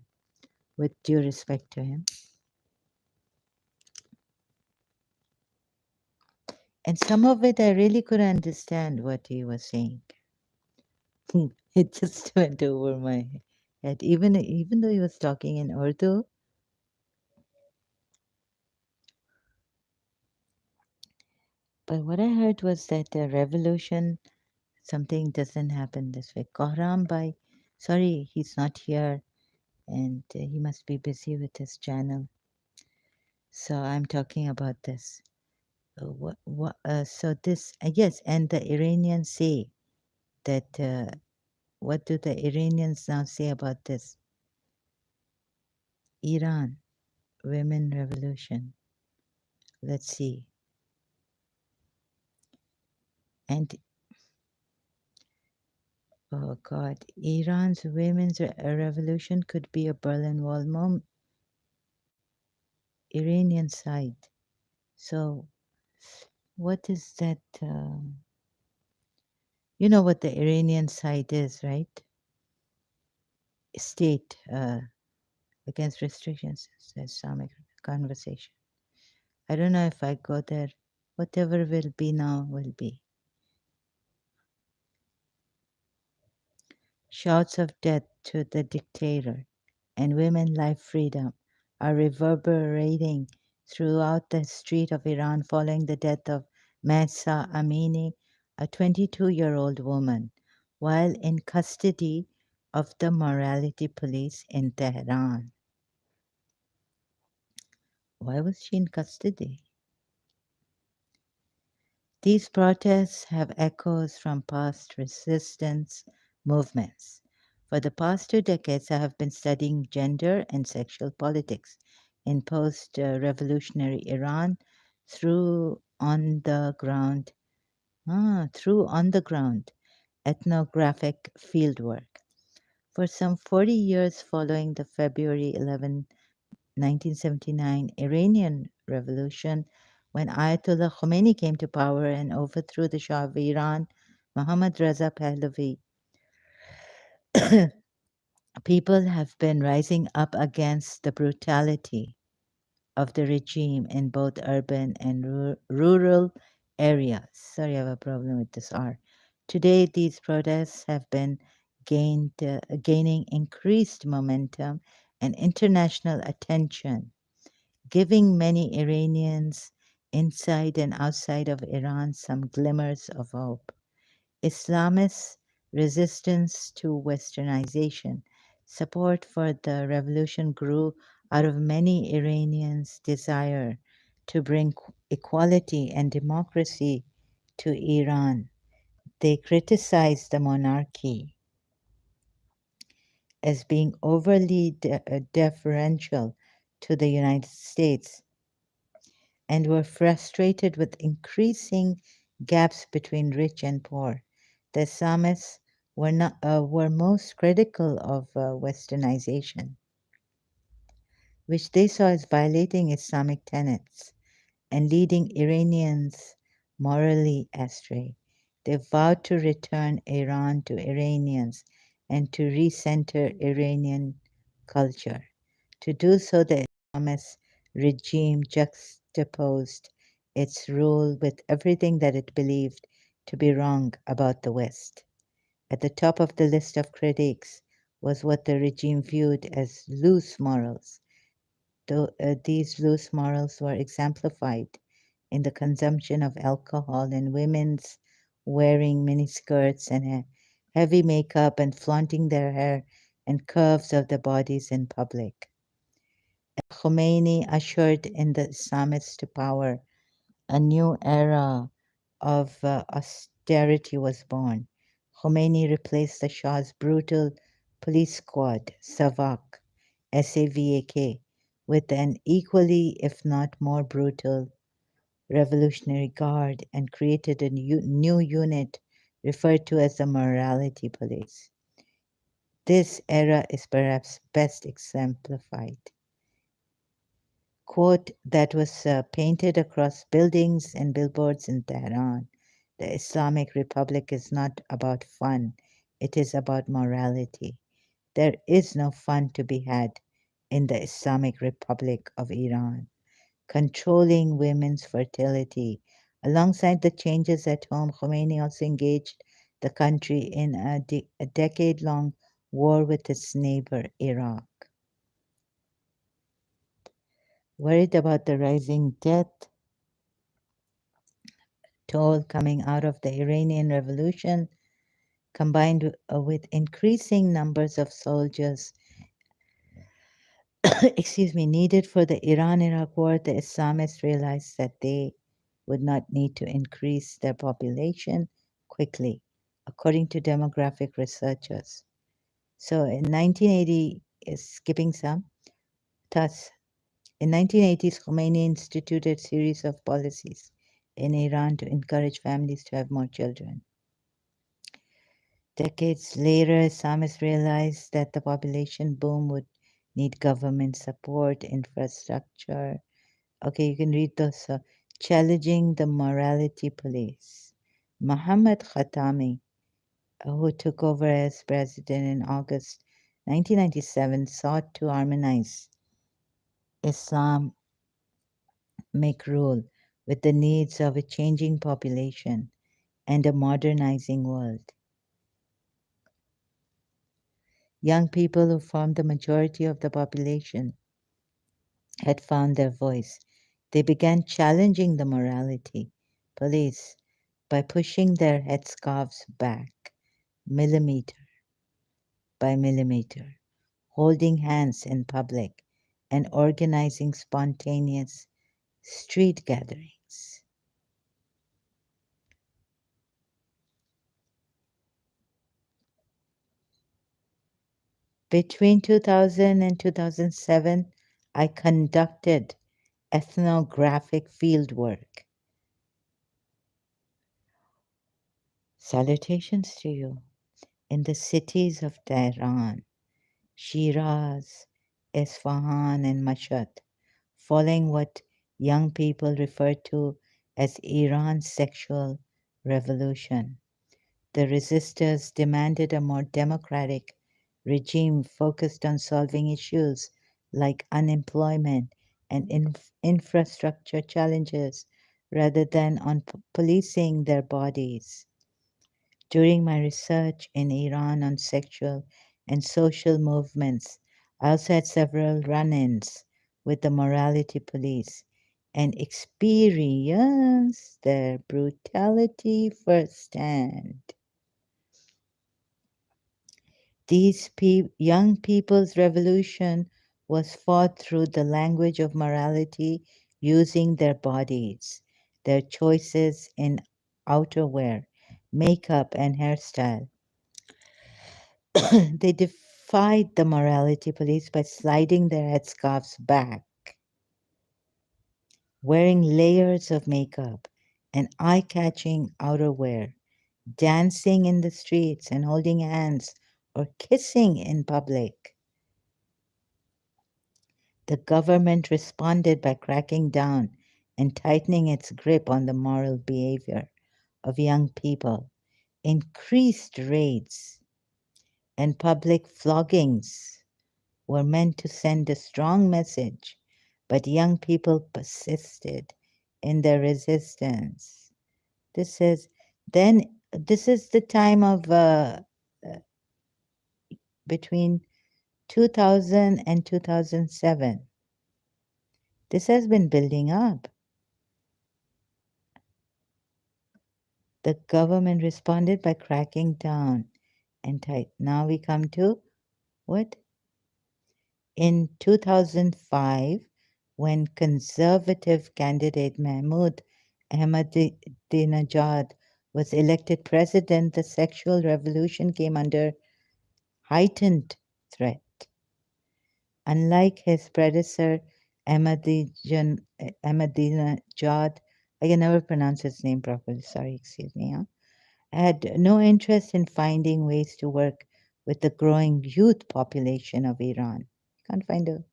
with due respect to him. And some of it I really couldn't understand what he was saying. It just went over my head. Even though he was talking in Urdu, but what I heard was that the revolution, something doesn't happen this way. Kohram Bhai, sorry, he's not here, and he must be busy with his channel. So I'm talking about this. So this, yes, and the Iranians say that, what do the Iranians now say about this? Iran, women revolution. Let's see. And oh God, Iran's women's revolution could be a Berlin Wall Iranian side. So, what is that? You know what the Iranian side is, right? State against restrictions, Islamic conversation. I don't know if I go there. Whatever will be now will be. Shouts of death to the dictator and women life freedom are reverberating throughout the street of Iran following the death of Mahsa Amini, a 22-year-old woman, while in custody of the morality police in Tehran. Why was she in custody? These protests have echoes from past resistance movements. For the past 2 decades, I have been studying gender and sexual politics in post revolutionary Iran through on the ground, ethnographic fieldwork. For some 40 years following the February 11, 1979 Iranian Revolution, when Ayatollah Khomeini came to power and overthrew the Shah of Iran, Mohammad Reza Pahlavi, people have been rising up against the brutality of the regime in both urban and rural areas. Sorry, I have a problem with this R. Today, these protests have been gaining increased momentum and international attention, giving many Iranians inside and outside of Iran some glimmers of hope. Islamist resistance to westernization, support for the revolution grew out of many Iranians' desire to bring equality and democracy to Iran. They criticized the monarchy as being overly deferential to the United States and were frustrated with increasing gaps between rich and poor. The Islamists were most critical of westernization, which they saw as violating Islamic tenets and leading Iranians morally astray. They vowed to return Iran to Iranians and to recenter Iranian culture. To do so, the Islamist regime juxtaposed its rule with everything that it believed to be wrong about the West. At the top of the list of critics was what the regime viewed as loose morals. These loose morals were exemplified in the consumption of alcohol and women's wearing miniskirts and heavy makeup and flaunting their hair and curves of their bodies in public. Khomeini ushered in the Islamists to power. A new era of austerity was born. Khomeini replaced the Shah's brutal police squad, SAVAK, with an equally, if not more brutal, Revolutionary Guard and created a new unit referred to as the Morality Police. This era is perhaps best exemplified. Quote, that was painted across buildings and billboards in Tehran. The Islamic Republic is not about fun, it is about morality. There is no fun to be had in the Islamic Republic of Iran. Controlling women's fertility. Alongside the changes at home, Khomeini also engaged the country in a decade-long war with its neighbor, Iraq. Worried about the rising death toll coming out of the Iranian Revolution, combined with increasing numbers of soldiers needed for the Iran-Iraq war, the Islamists realized that they would not need to increase their population quickly, according to demographic researchers. So in 1980, skipping some, thus, in 1980s, Khomeini instituted a series of policies in Iran to encourage families to have more children. Decades later, Islamists realized that the population boom would need government support, infrastructure. Okay, you can read those. Challenging the morality police. Muhammad Khatami, who took over as president in August 1997, sought to harmonize Islamic rule with the needs of a changing population and a modernizing world. Young people who formed the majority of the population had found their voice. They began challenging the morality police by pushing their headscarves back millimeter by millimeter, holding hands in public, and organizing spontaneous street gatherings. Between 2000 and 2007, I conducted ethnographic fieldwork. Salutations to you in the cities of Tehran, Shiraz, Isfahan, and Mashhad, following what young people refer to as Iran's sexual revolution. The resistors demanded a more democratic regime focused on solving issues like unemployment and infrastructure challenges rather than on policing their bodies. During my research in Iran on sexual and social movements, I also had several run ins with the morality police and experienced their brutality firsthand. These young people's revolution was fought through the language of morality using their bodies, their choices in outerwear, makeup, and hairstyle. They defied the morality police by sliding their headscarves back, wearing layers of makeup and eye-catching outerwear, dancing in the streets and holding hands or kissing in public. The government responded by cracking down and tightening its grip on the moral behavior of young people, increased raids and public floggings were meant to send a strong message, but young people persisted in their resistance. This is this is the time of uh, between 2000 and 2007. This has been building up. The government responded by cracking down and tight. Now we come to what? In 2005, when conservative candidate Mahmoud Ahmadinejad was elected president, the sexual revolution came under heightened threat. Unlike his predecessor, Ahmadinejad, I can never pronounce his name properly, sorry, excuse me, had no interest in finding ways to work with the growing youth population of Iran. Can't find a.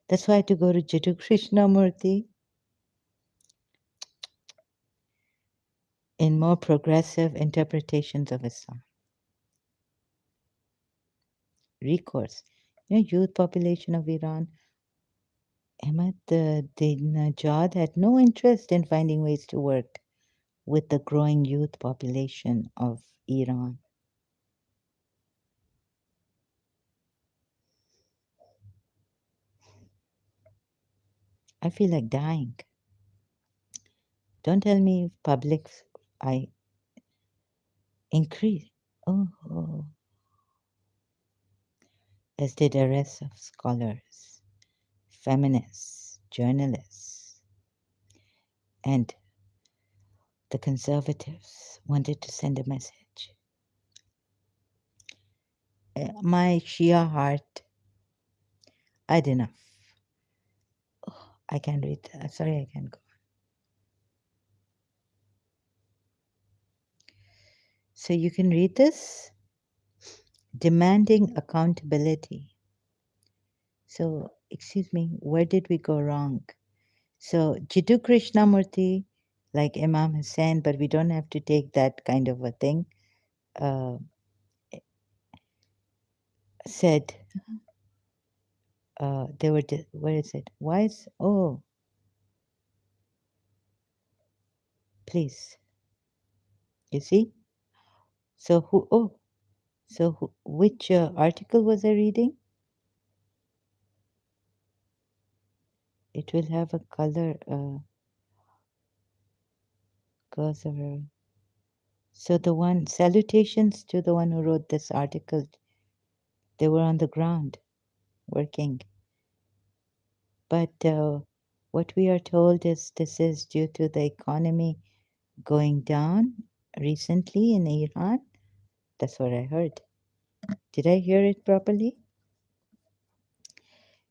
That's why I had to go to Jiddu Krishnamurti in more progressive interpretations of Islam. Recourse. Youth population of Iran. Ahmadinejad had no interest in finding ways to work with the growing youth population of Iran. I feel like dying. Don't tell me public I increase. Oh, as did arrests of scholars, feminists, journalists, and the conservatives wanted to send a message. My Shia heart had enough. Oh, I can't read. Sorry, I can't go. So you can read this. Demanding accountability. So, excuse me, where did we go wrong? So, Jiddu Krishnamurti, like Imam Hussain, but we don't have to take that kind of a thing, uh, said they were, where is it? Why is, oh, please, you see? So, which article was I reading? It will have a color cursor. So the one, salutations to the one who wrote this article. They were on the ground working. But what we are told is this is due to the economy going down recently in Iran. That's what I heard. Did I hear it properly?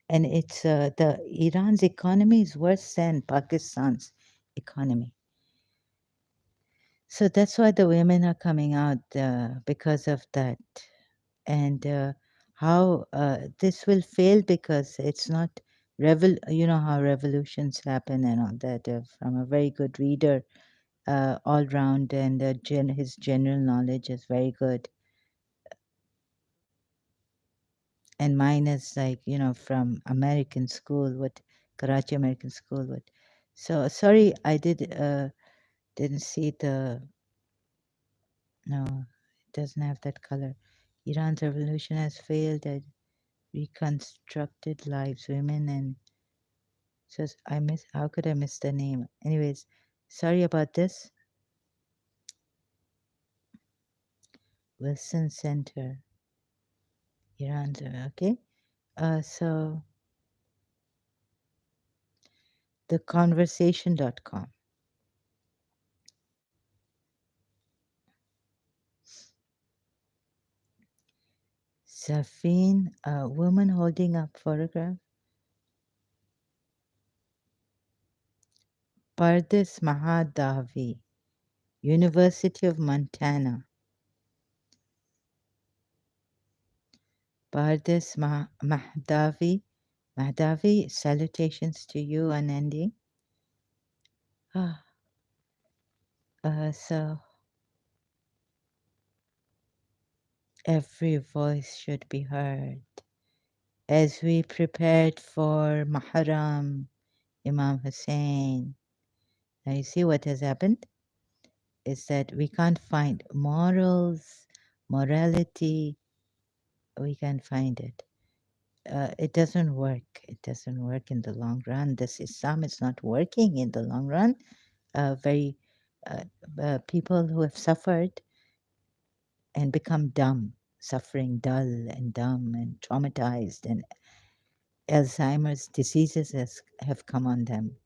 And it's the Iran's economy is worse than Pakistan's economy. So that's why the women are coming out because of that. And how this will fail because it's not you know how revolutions happen and all that. From a very good reader all round, and his general knowledge is very good. And mine is like, from American school, what Karachi American school, what. So sorry, I didn't see the, no, it doesn't have that color. Iran's revolution has failed at reconstructed lives, women, and so how could I miss the name? Anyways, sorry about this. Wilson Center, Iran's, okay. So theconversation.com. Zafin, a woman holding up photograph. Pardis Mahadavi, University of Montana. Pardis Mahdavi. Mahdavi, salutations to you, unending. Ah, so every voice should be heard. As we prepared for Muharram, Imam Hussein, now you see what has happened is that we can't find morals, morality, we can't find it. It doesn't work. It doesn't work in the long run. This Islam is not working in the long run. Very uh, people who have suffered and become dumb, suffering dull and dumb and traumatized, and Alzheimer's diseases have come on them.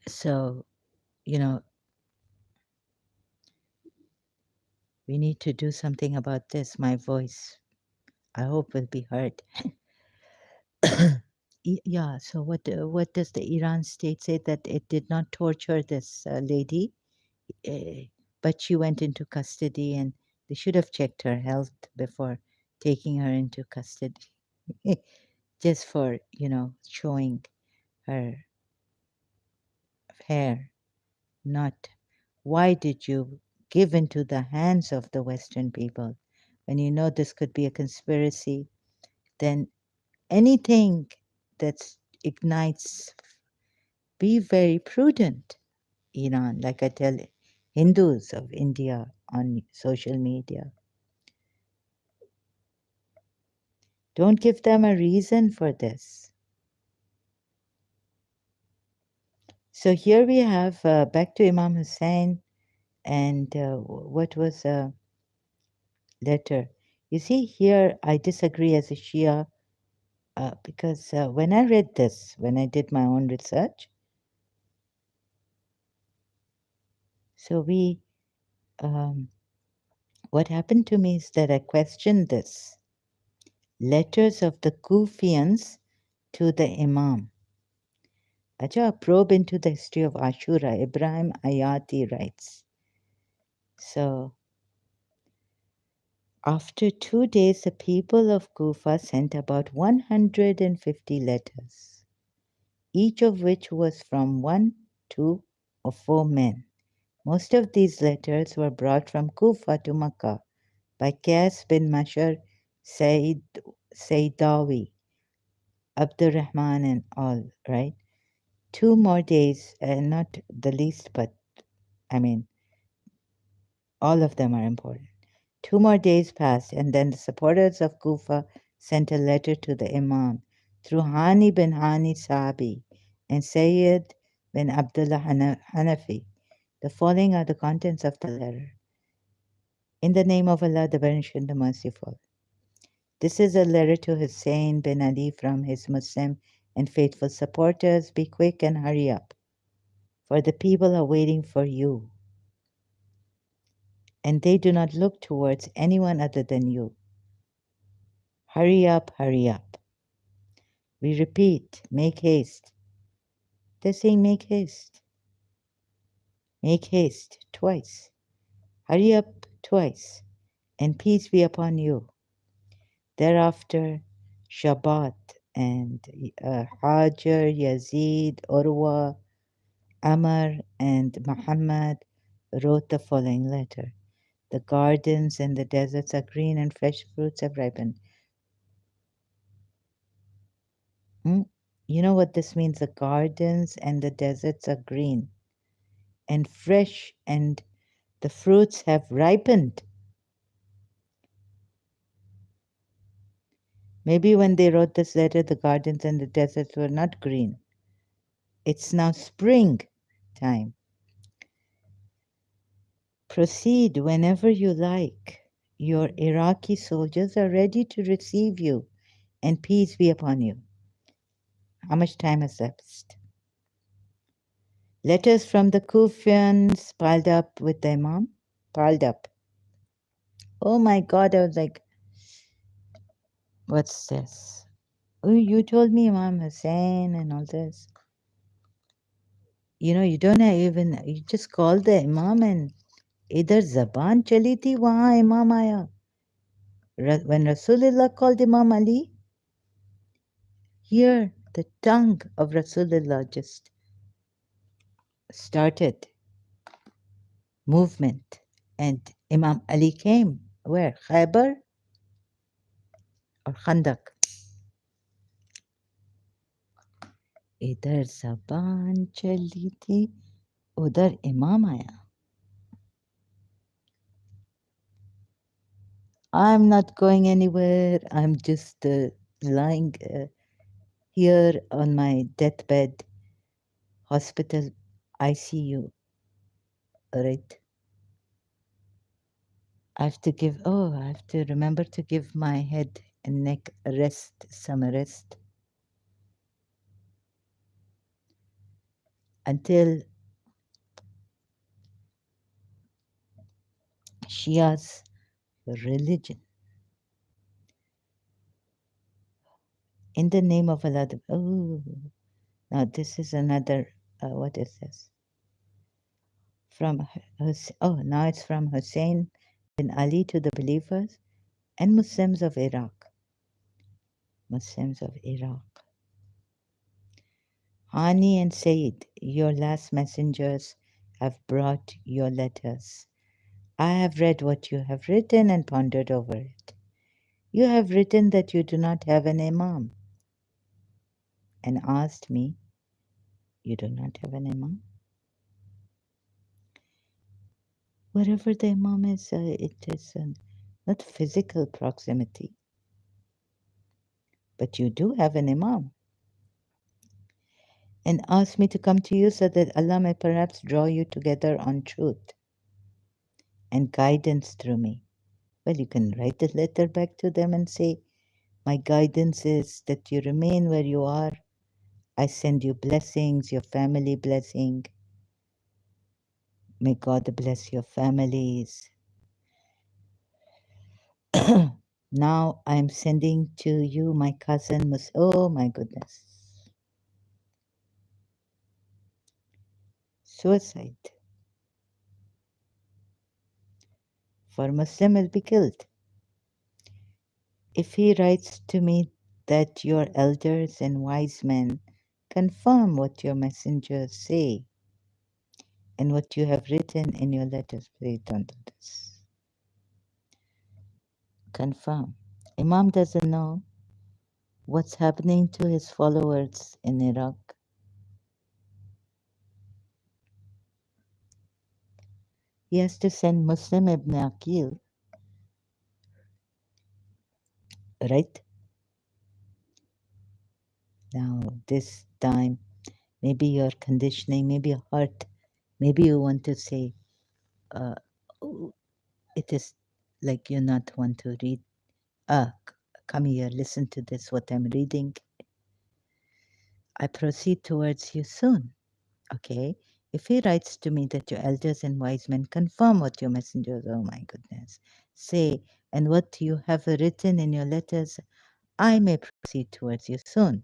So, you know, we need to do something about this. My voice, I hope, will be heard. Yeah, so what does the Iran state say? That it did not torture this lady, uh, but she went into custody, and they should have checked her health before taking her into custody, just for, showing her hair. Not, why did you give into the hands of the Western people when you know this could be a conspiracy? Then anything that ignites, be very prudent, Iran, like I tell Hindus of India on social media. Don't give them a reason for this. So here we have back to Imam Hussein, and what was a letter. You see, here I disagree as a Shia because when I read this, when I did my own research, so what happened to me is that I questioned this. Letters of the Kufians to the Imam. Acha, a probe into the history of Ashura, Ibrahim Ayati writes. So, after 2 days, the people of Kufa sent about 150 letters, each of which was from 1, 2, or 4 men. Most of these letters were brought from Kufa to Makkah by Qais bin Mashar Saydawi, Abdurrahman, and all, right? 2 more days, not the least, but I mean, all of them are important. 2 more days passed, and then the supporters of Kufa sent a letter to the Imam through Hani bin Hani Sahabi and Sayyid bin Abdullah Hanafi. The following are the contents of the letter. In the name of Allah, the Beneficent, the Merciful. This is a letter to Hussein bin Ali from his Muslim and faithful supporters. Be quick and hurry up, for the people are waiting for you, and they do not look towards anyone other than you. Hurry up, hurry up. We repeat, make haste. They're saying make haste. Make haste twice. Hurry up twice, and peace be upon you. Thereafter, Shabat and Hajar, Yazid, Urwa, Amr, and Muhammad wrote the following letter. The gardens and the deserts are green and fresh fruits have ripened. You know what this means? The gardens and the deserts are green and fresh, and the fruits have ripened. Maybe when they wrote this letter, the gardens and the deserts were not green. It's now spring time. Proceed whenever you like. Your Iraqi soldiers are ready to receive you, and peace be upon you. How much time has elapsed? Letters from the Kufians piled up with the Imam. piled up. Oh my God, I was like, what's this? Oh, you told me Imam Hussein and all this. You don't even, you just call the Imam and इधर जबान चली थी वहाँ Imam आया. When Rasulullah called Imam Ali, here the tongue of Rasulullah just started movement. And Imam Ali came. Where? Khaybar or Khandak? इधर जबान चली थी उधर इमाम आया. I'm not going anywhere. I'm just lying here on my deathbed, hospital ICU. Right? I have to remember to give my head and neck a rest, some rest, until Shia's religion, in the name of Allah. Oh, now this is another, what is this? Now it's from Hussein bin Ali to the believers and Muslims of Iraq. Muslims of Iraq. Hani and Said, your last messengers have brought your letters. I have read what you have written and pondered over it. You have written that you do not have an imam, and asked me, you do not have an imam? Wherever the imam is, it is not physical proximity, but you do have an imam. And asked me to come to you so that Allah may perhaps draw you together on truth and guidance through me. Well, you can write a letter back to them and say, my guidance is that you remain where you are. I send you blessings, your family blessing. May God bless your families. Now I am sending to you my cousin. Oh my goodness. Suicide. For Muslim will be killed. If he writes to me that your elders and wise men confirm what your messengers say and what you have written in your letters, please don't do this. Confirm. Imam doesn't know what's happening to his followers in Iraq. He has to send Muslim ibn Aqil, right? Now, this time, maybe your conditioning, maybe your heart, maybe you want to say, uh, oh, it is like you not want to read. Come here, listen to this, what I'm reading. I proceed towards you soon. Okay? If he writes to me that your elders and wise men confirm what your messengers, oh my goodness, say, and what you have written in your letters, I may proceed towards you soon.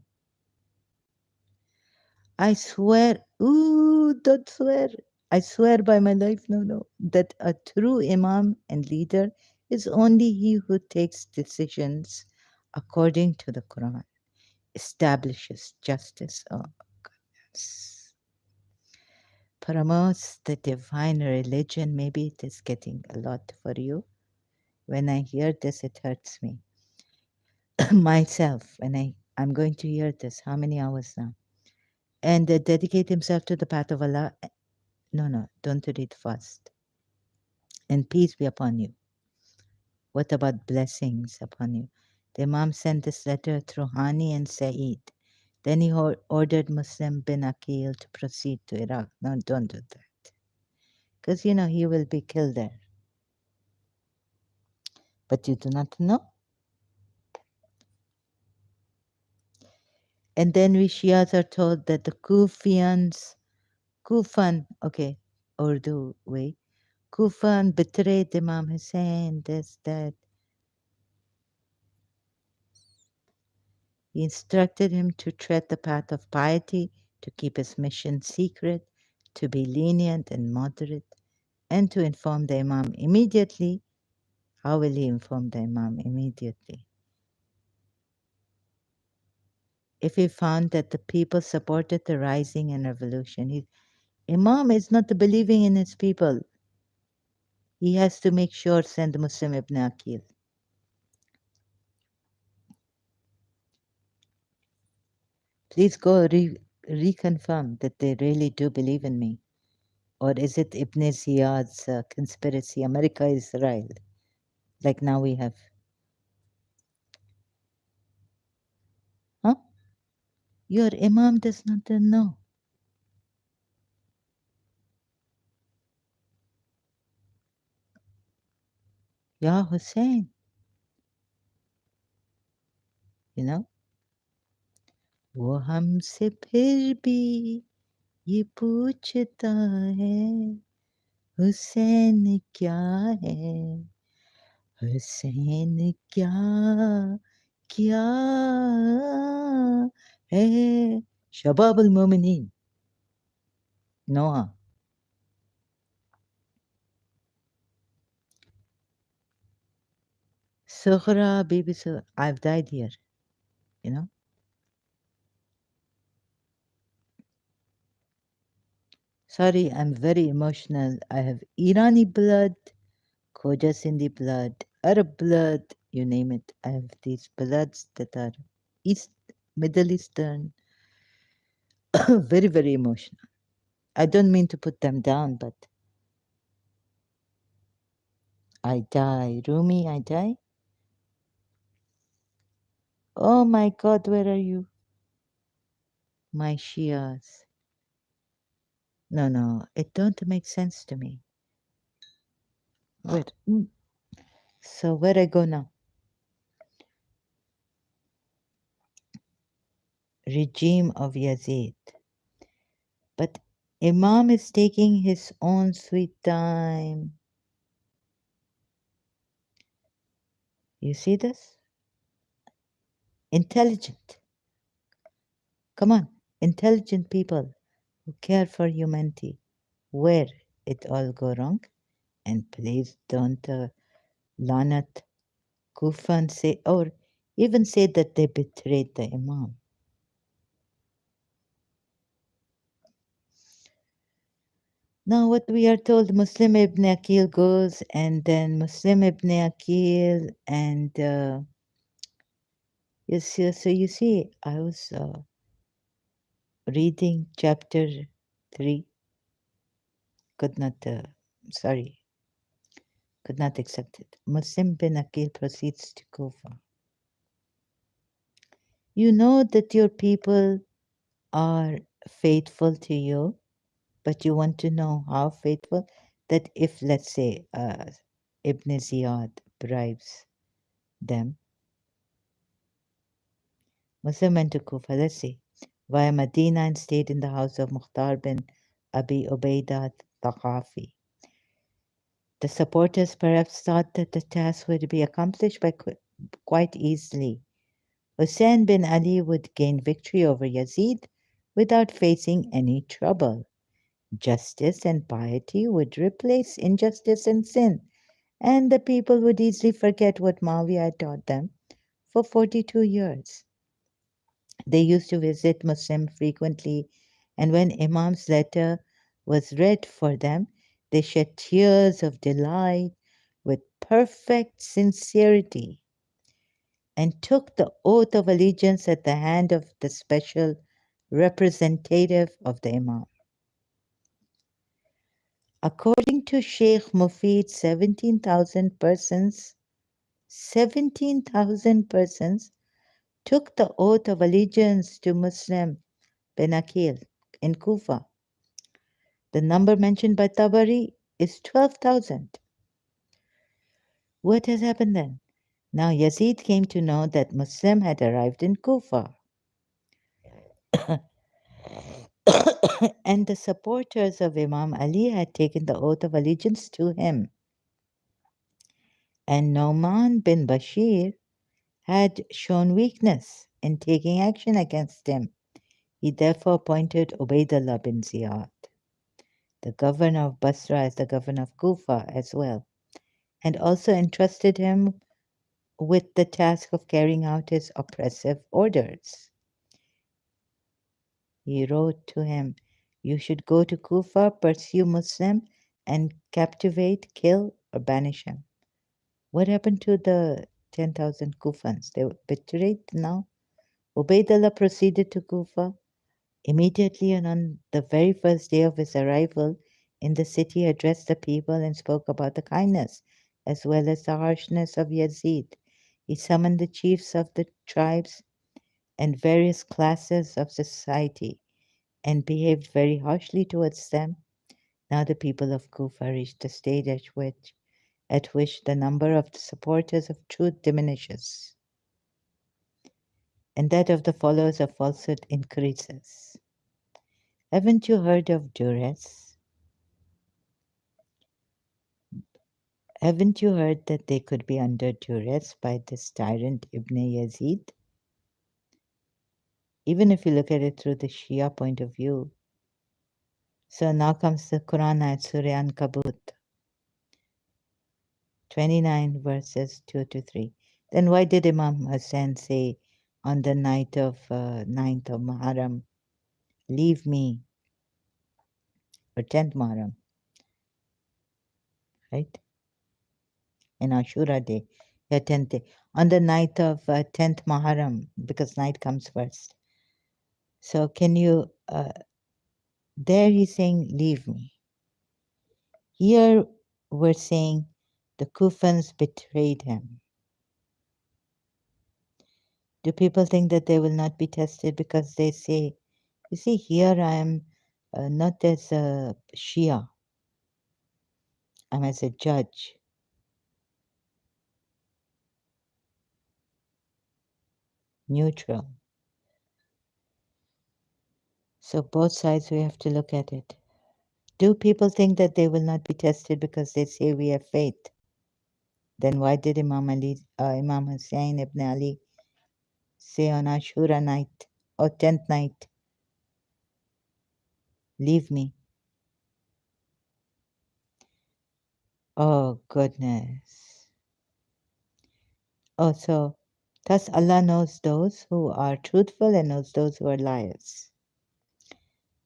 I swear, ooh, don't swear. I swear by my life, no, that a true Imam and leader is only he who takes decisions according to the Quran, establishes justice. Oh, goodness. Promotes the divine religion. Maybe it is getting a lot for you. When I hear this, it hurts me. Myself, when I'm going to hear this, how many hours now? And dedicate himself to the path of Allah. No, don't read fast. And peace be upon you. What about blessings upon you? The Imam sent this letter through Hani and Saeed. Then he ordered Muslim bin Aqil to proceed to Iraq. No, don't do that. Because, he will be killed there. But you do not know. And then we Shias are told that the Kufan, okay, Urdu way, Kufan betrayed Imam Hussein, this, that. He instructed him to tread the path of piety, to keep his mission secret, to be lenient and moderate, and to inform the Imam immediately. How will he inform the Imam immediately? If he found that the people supported the rising and revolution, Imam is not believing in his people. He has to make sure send Muslim ibn Aqil. Please go reconfirm that they really do believe in me. Or is it Ibn Ziyad's conspiracy, America, Israel? Like now we have. Huh? Your Imam does not know. Ya Hussein, you know? वो हमसे फिर भी ये पूछता है हुसैन क्या है हुसैन क्या है शबाब al-Mu'mineen. Noah. Sughra, Bibi Sughra. I've died here, you know? Sorry, I'm very emotional. I have Irani blood, Khoja Sindhi blood, Arab blood, you name it. I have these bloods that are East, Middle Eastern, very, very emotional. I don't mean to put them down, but I die. Rumi, I die. Oh my God, where are you? My Shias. No, it don't make sense to me. Where? So where I go now? Regime of Yazid. But Imam is taking his own sweet time. You see this? Intelligent. Come on, intelligent people who care for humanity. Where it all go wrong? And please don't lanat Kufan say, or even say that they betrayed the Imam. Now, what we are told, Muslim ibn Aqil goes, and then Muslim ibn Aqil, and so you see, I was reading chapter 3, could not, sorry, could not accept it. Muslim bin Aqil proceeds to Kufa. You know that your people are faithful to you, but you want to know how faithful? That if, let's say, Ibn Ziyad bribes them, Muslim went to Kufa, let's see, via Medina and stayed in the house of Mukhtar bin Abi Ubaidah Thaqafi. The supporters perhaps thought that the task would be accomplished by quite easily. Hussein bin Ali would gain victory over Yazid without facing any trouble. Justice and piety would replace injustice and sin, and the people would easily forget what Muawiyah had taught them for 42 years. They used to visit Muslim frequently, and when Imam's letter was read for them, they shed tears of delight with perfect sincerity and took the oath of allegiance at the hand of the special representative of the Imam. According to Sheikh Mufid, 17,000 persons took the oath of allegiance to Muslim bin Aqil in Kufa. The number mentioned by Tabari is 12,000. What has happened then? Now Yazid came to know that Muslim had arrived in Kufa. And the supporters of Imam Ali had taken the oath of allegiance to him. And Noman bin Bashir had shown weakness in taking action against him. He therefore appointed Ubaidullah bin Ziyad, the governor of Basra, as the governor of Kufa as well, and also entrusted him with the task of carrying out his oppressive orders. He wrote to him, "You should go to Kufa, pursue Muslim, and captivate, kill, or banish him." What happened to the 10,000 Kufans? They were betrayed now. Ubaidullah proceeded to Kufa. Immediately and on the very first day of his arrival in the city, addressed the people and spoke about the kindness as well as the harshness of Yazid. He summoned the chiefs of the tribes and various classes of society and behaved very harshly towards them. Now the people of Kufa reached a stage at which the number of the supporters of truth diminishes, and that of the followers of falsehood increases. Haven't you heard of duress? Haven't you heard that they could be under duress by this tyrant Ibn Yazid? Even if you look at it through the Shia point of view. So now comes the Quran ayat Surah Ankabut, 29 verses 2 to 3. Then why did Imam Hussain say on the night of 9th of Muharram, "Leave me," or 10th Muharram, right? In Ashura day, yeah, 10th day. On the night of 10th Muharram, because night comes first. So can you, there he's saying, "Leave me." Here we're saying the Kufans betrayed him. Do people think that they will not be tested because they say, "You see, here I am not as a Shia, I'm as a judge." Neutral. So both sides we have to look at it. Do people think that they will not be tested because they say we have faith? Then why did Imam Hussain ibn Ali say on Ashura night or 10th night, "Leave me"? Oh goodness. Oh, so thus Allah knows those who are truthful and knows those who are liars.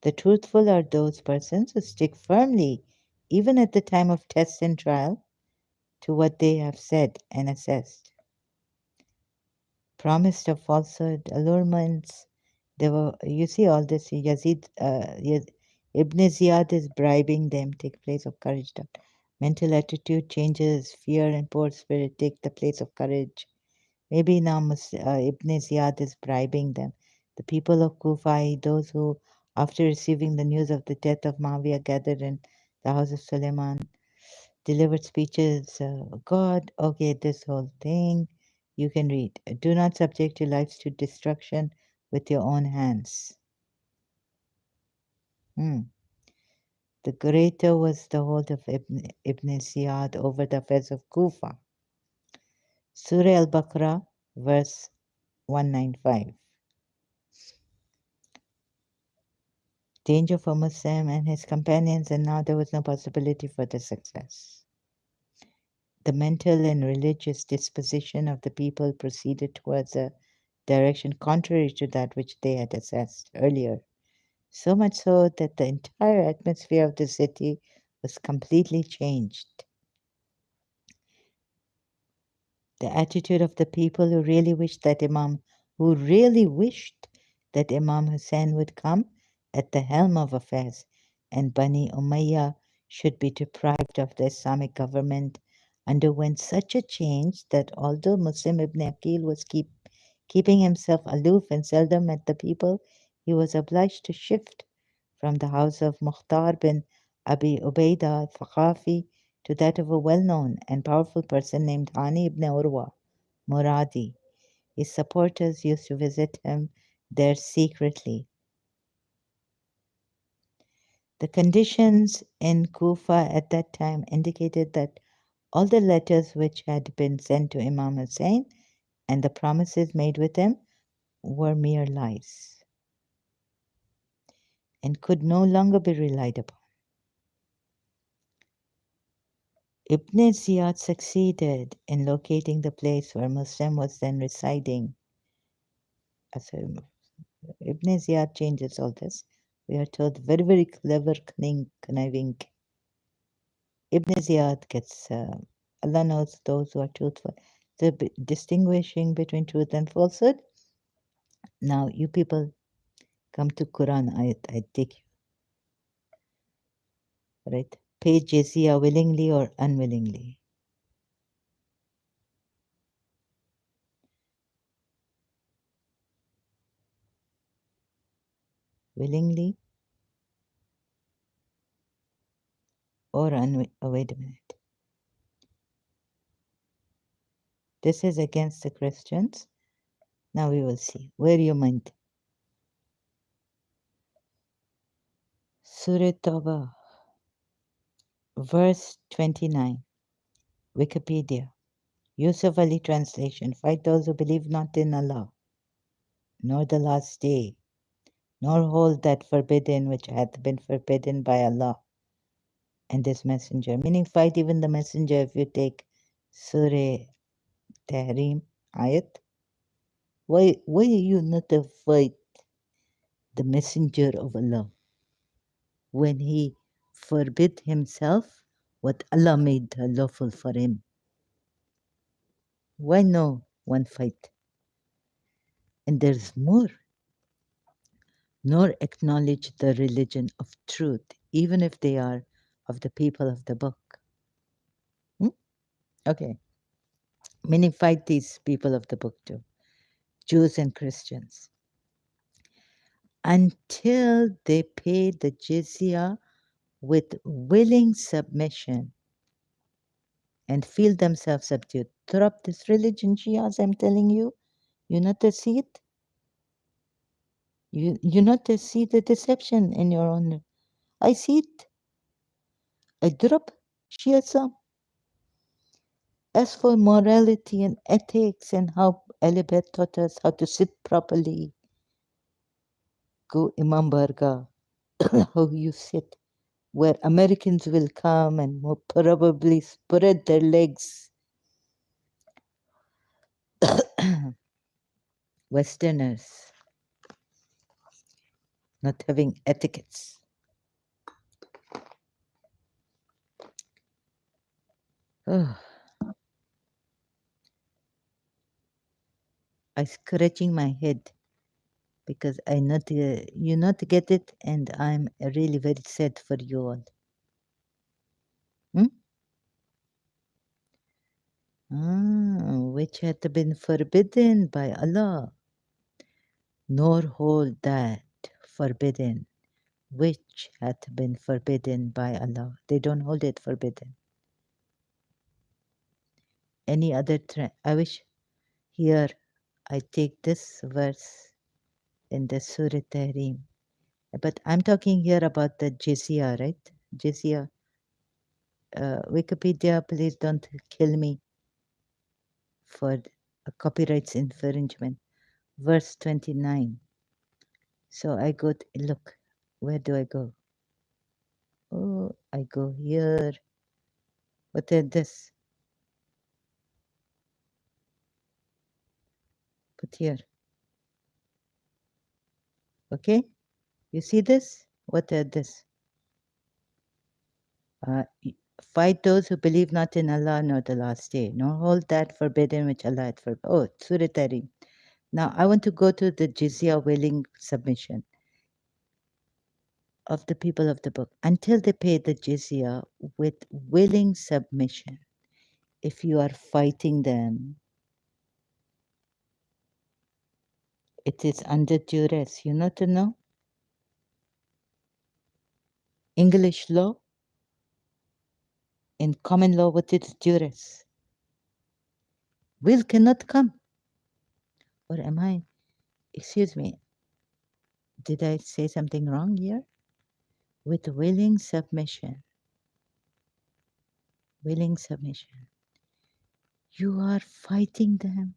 The truthful are those persons who stick firmly, even at the time of test and trial, to what they have said and assessed. Promised of falsehood, allurements. You see all this. Ibn Ziyad is bribing them, take place of courage. Mental attitude changes, fear and poor spirit take the place of courage. Maybe now Ibn Ziyad is bribing them. The people of Kufa, those who, after receiving the news of the death of Muawiyah, gathered in the house of Suleiman, delivered speeches. God, okay, this whole thing you can read. Do not subject your lives to destruction with your own hands. The greater was the hold of Ibn Ziyad over the affairs of Kufa. Surah Al-Baqarah, verse 195. Danger for Muslim and his companions, and now there was no possibility for the success. The mental and religious disposition of the people proceeded towards a direction contrary to that which they had assessed earlier, so much so that the entire atmosphere of the city was completely changed. The attitude of the people who really wished that Imam Hussein would come at the helm of affairs, and Bani Umayyah should be deprived of the Islamic government, underwent such a change that although Muslim ibn Aqil was keeping himself aloof and seldom met the people, he was obliged to shift from the house of Mukhtar bin Abi Ubaidah al-Thaqafi to that of a well-known and powerful person named Hani ibn Urwa Muradi. His supporters used to visit him there secretly. The conditions in Kufa at that time indicated that all the letters which had been sent to Imam Hussein and the promises made with him were mere lies and could no longer be relied upon. Ibn Ziyad succeeded in locating the place where Muslim was then residing. Ibn Ziyad changes all this. We are told very, very clever, conniving. Ibn Ziyad gets, Allah knows those who are truthful. The distinguishing between truth and falsehood. Now, you people come to Quran ayat, I take you. Right? Pay jizya willingly or unwillingly. Willingly or oh, wait a minute. This is against the Christians. Now we will see. Where you mind? Surah Tawbah, verse 29. Wikipedia. Yusuf Ali translation. Fight those who believe not in Allah, nor the last day, nor hold that forbidden which hath been forbidden by Allah and His Messenger. Meaning fight even the Messenger if you take Surah Tahrim ayat. Why are you not to fight the Messenger of Allah when he forbid himself what Allah made lawful for him? Why no one fight? And there's more. Nor acknowledge the religion of truth, even if they are of the people of the book. Okay. Meaning fight these people of the book too, Jews and Christians, until they pay the jizya with willing submission and feel themselves subdued. Throw up this religion, Shias, I'm telling you. You not to see it? You not to see the deception in your own. I see it. I drop Shiasm. As for morality and ethics and how Alibet taught us how to sit properly, go Imam Barga, how you sit, where Americans will come and will probably spread their legs. Westerners not having etiquettes. Oh, I'm scratching my head because I not you not get it, and I'm really very sad for you all. Which hath been forbidden by Allah, nor hold that forbidden which hath been forbidden by Allah. They don't hold it forbidden. Any other I wish here I take this verse in the Surah Tahrim. But I'm talking here about the jizya, right? Jizya. Wikipedia, please don't kill me for a copyrights infringement. Verse 29. So I go, look, where do I go? Oh, I go here. What is this? Put here. Okay? You see this? What is this? Fight those who believe not in Allah nor the last day, nor hold that forbidden which Allah hath forbidden. Oh, Surah Tahrim. Now I want to go to the jizya willing submission of the people of the book until they pay the jizya with willing submission. If you are fighting them, it is under duress. You know to know? English law, in common law, what is duress? Will cannot come. Or am I? Excuse me. Did I say something wrong here? with willing submission. Willing submission. You are fighting them.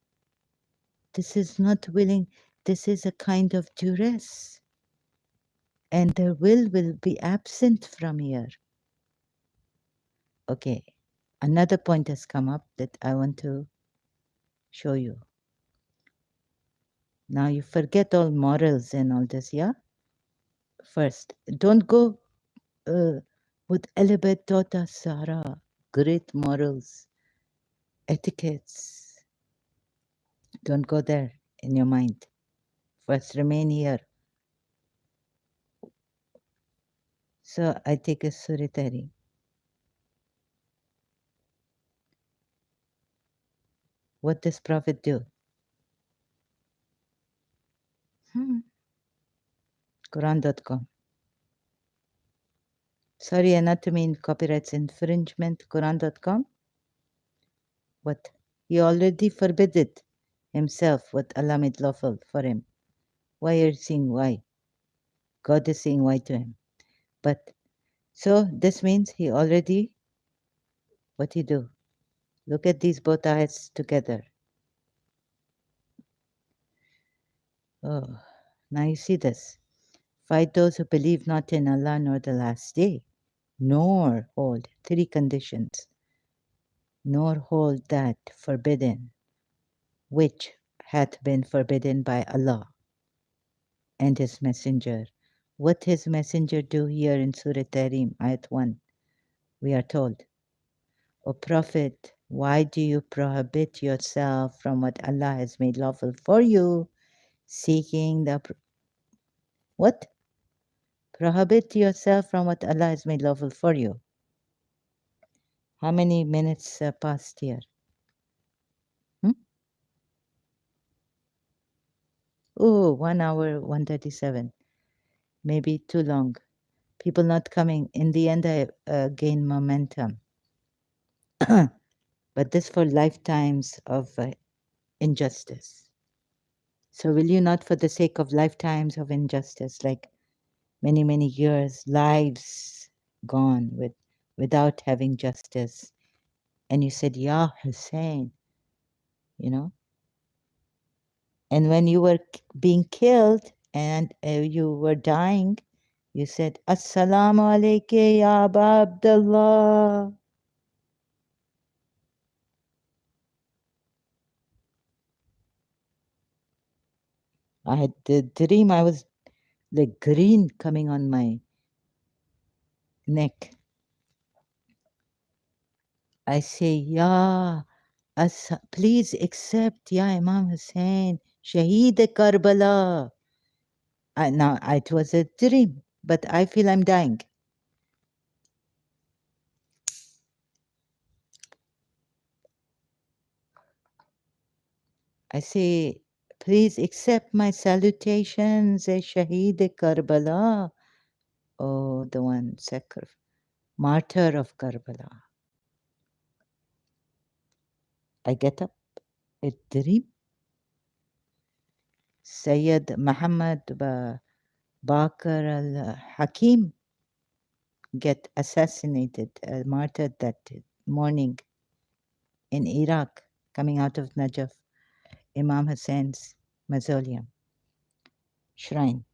This is not willing, this is a kind of duress. And their will be absent from here. Okay, another point has come up that I want to show you. Now you forget all morals and all this, yeah? First, don't go with Elibet Tota Sarah, great morals, etiquettes. Don't go there in your mind. First, remain here. So I take a suritari. What does Prophet do? Quran.com. Sorry, and not to mean copyrights infringement. Quran.com. What? He already forbid himself what Allah made lawful for him. Why are you saying why? God is saying why to him. But so this means he already, what he do? Look at these both ayats together. Oh, now you see this. Fight those who believe not in Allah nor the last day, nor hold three conditions, nor hold that forbidden which hath been forbidden by Allah and His Messenger. What His Messenger do here in Surah Tahrim, Ayat 1, we are told, O Prophet, why do you prohibit yourself from what Allah has made lawful for you, seeking the... What? Prohibit yourself from what Allah has made lawful for you. How many minutes passed here? Oh, 1 hour, 137. Maybe too long. People not coming. In the end, I gain momentum. But this for lifetimes of injustice. So will you not, for the sake of lifetimes of injustice, like many, many years, lives gone without having justice, and you said, Ya Hussein, you know, and when you were being killed and you were dying, you said, Assalamu alaykum ya Aba Abdullah. I had the dream, I was like green coming on my neck. I say, Ya, please accept, Ya Imam Hussein, Shaheed Karbala. Now, it was a dream, but I feel I'm dying. I say, please accept my salutations, Shaheed Karbala. Oh, the one martyr of Karbala. I get up, a dream. Sayyid Muhammad Bakr al-Hakim get assassinated, martyred that morning in Iraq, coming out of Najaf, Imam Hussein's mausoleum, shrine.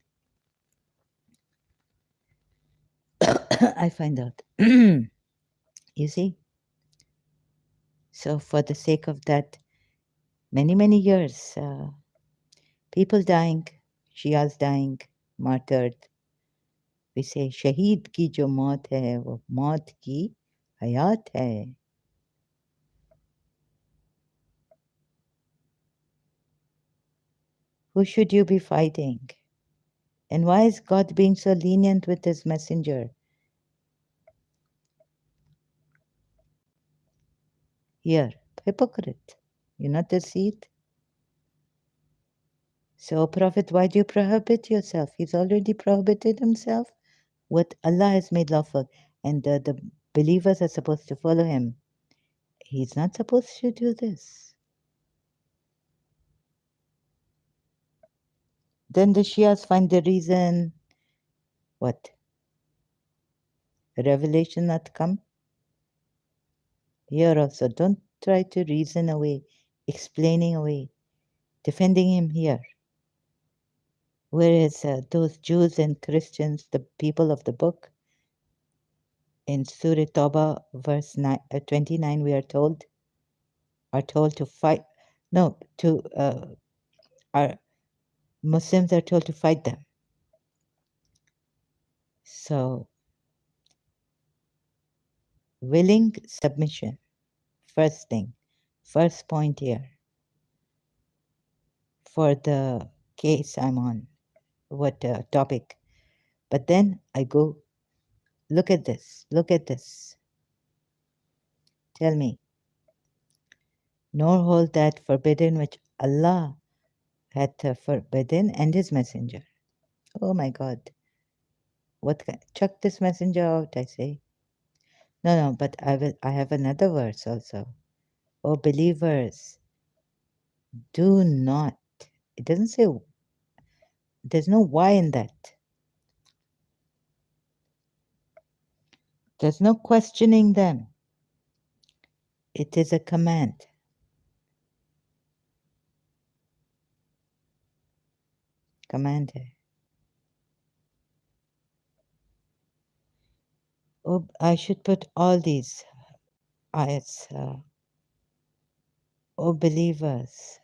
I find out. You see? So for the sake of that, many, many years, people dying, Shias dying, martyred. We say, Shaheed ki jo maut hai, wo maut ki hayat hai. Who should you be fighting? And why is God being so lenient with His messenger? Here, hypocrite. You not see it? So, Prophet, why do you prohibit yourself? He's already prohibited himself. What Allah has made lawful, and the believers are supposed to follow him. He's not supposed to do this. Then the Shias find the reason, what? revelation not come? Here also, don't try to reason away, explaining away, defending him here. Whereas those Jews and Christians, the people of the book, in Surah Tawbah, verse 29, we are told to fight. No, to our Muslims are told to fight them. So, willing submission, first thing, first point here for the case I'm on, what topic. But then I go, look at this, look at this. Tell me, nor hold that forbidden which Allah had forbidden and his messenger. Oh my God. Chuck this messenger out, I say. No, but I have another verse also. Oh believers, do not. It doesn't say, there's no why in that. There's no questioning them. It is a command. Command है. Oh, I should put all these ayats. Oh believers,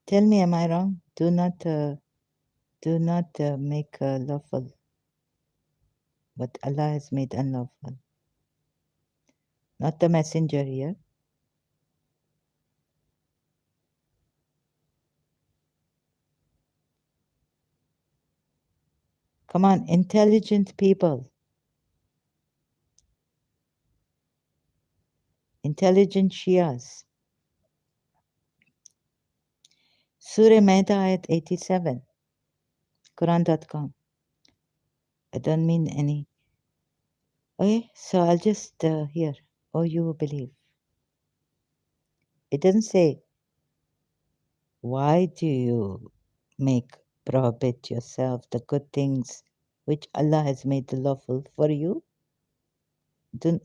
tell me, am I wrong? Do not make lawful what Allah has made unlawful. Not the messenger here. Come on, intelligent people, intelligent Shias. Surah Maida ayat 87, Quran.com. I don't mean any. Okay, so I'll just here. Oh, you will believe. It doesn't say, why do you prohibit yourself the good things which Allah has made lawful for you? Do,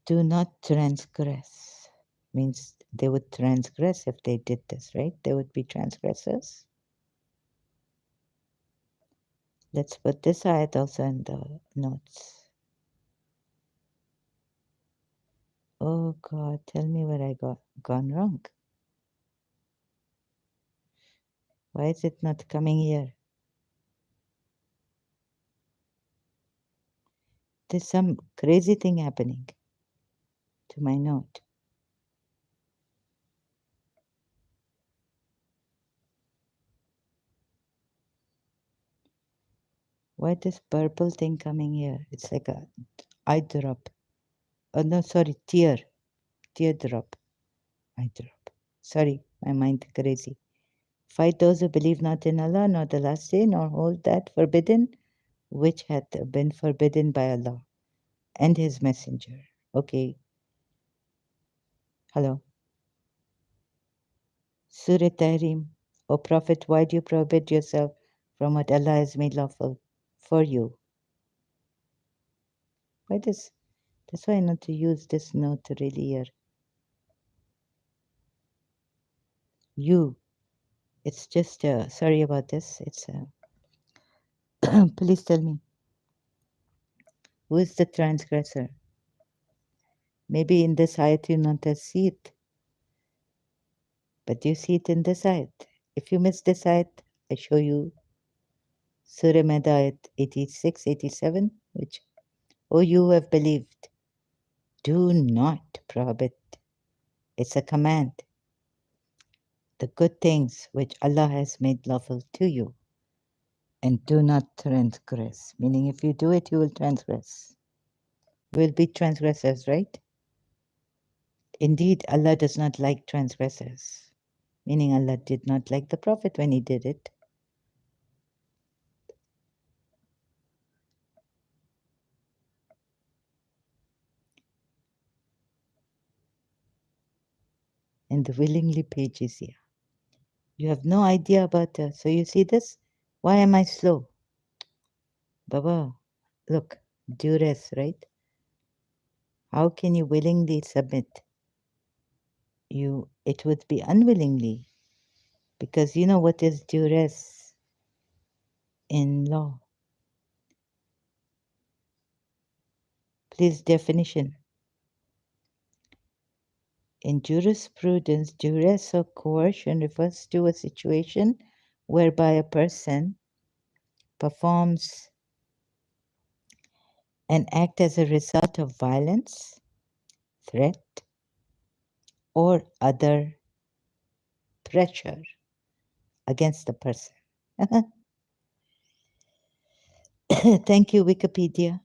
do not transgress. Means they would transgress if they did this, right? They would be transgressors. Let's put this ayat also in the notes. Oh God, tell me where I gone wrong. Why is it not coming here? There's some crazy thing happening to my note. Why this purple thing coming here? It's like a eye drop. Oh no, sorry, teardrop. Eye drop. Sorry, my mind crazy. Fight those who believe not in Allah, nor the last day, nor hold that forbidden which hath been forbidden by Allah and His Messenger. Okay. Hello. Surah Tahrim. O Prophet, why do you prohibit yourself from what Allah has made lawful for you? Why this? That's why I need to use this note really here. You. It's just, sorry about this. It's, please tell me. Who is the transgressor? Maybe in this ayat you not see it, but you see it in this ayat. If you miss this ayat, I show you Surah Maida ayat 86, 87, which, O you who have believed, do not prohibit. It's a command. The good things which Allah has made lawful to you, and do not transgress. Meaning, if you do it, you will transgress. We'll be transgressors, right? Indeed, Allah does not like transgressors. Meaning, Allah did not like the Prophet when he did it. And the willingly page is here. You have no idea about so you see this? Why am I slow? Baba, look, duress, right? How can you willingly submit? It would be unwillingly, because you know what is duress in law. Please definition. In jurisprudence, duress or coercion refers to a situation whereby a person performs an act as a result of violence, threat, or other pressure against the person. Thank you, Wikipedia.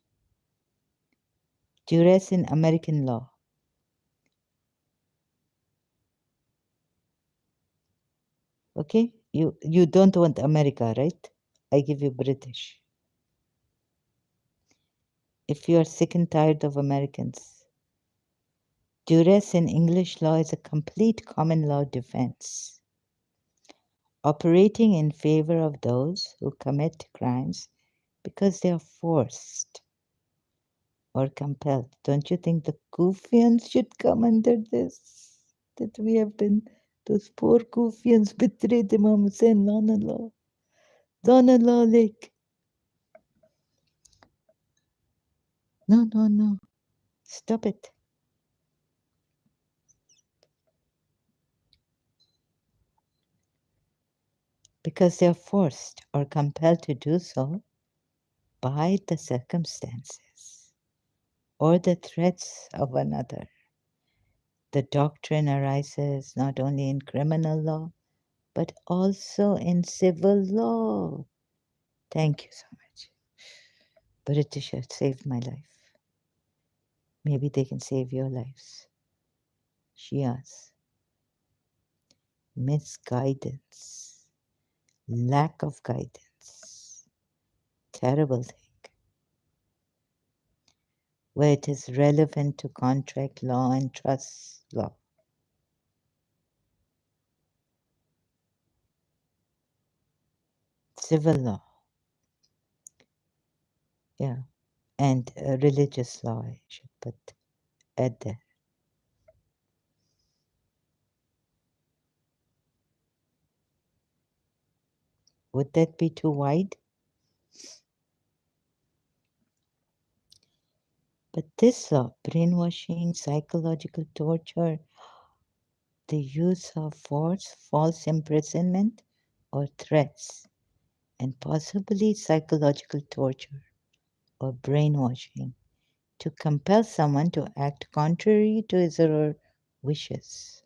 Duress in American law. Okay? You don't want America, right? I give you British. If you are sick and tired of Americans. Duress in English law is a complete common law defense, operating in favor of those who commit crimes because they are forced or compelled. Don't you think the Kufians should come under this? That we have been, those poor Kufians betrayed Imam Hussein, Lanallah. Lanallah, like. No, no, no. Stop it. Because they are forced or compelled to do so by the circumstances or the threats of another. The doctrine arises not only in criminal law, but also in civil law. Thank you so much. British have saved my life. Maybe they can save your lives. Shias. Misguidance. Lack of guidance. Terrible thing. Where it is relevant to contract law and trust law. Civil law. Yeah. And religious law, I should put add there. Would that be too wide? But this law, brainwashing, psychological torture, the use of force, false imprisonment, or threats, and possibly psychological torture or brainwashing to compel someone to act contrary to his or her wishes.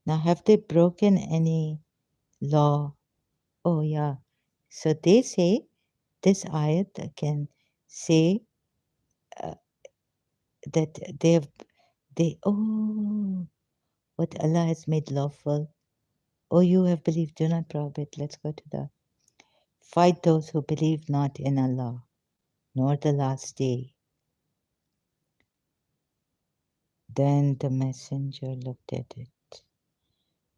Now, have they broken any law? Oh, yeah. So they say this ayat can say that what Allah has made lawful. Oh, you have believed, do not probe it. Let's go to the fight those who believe not in Allah, nor the last day. Then the messenger looked at it.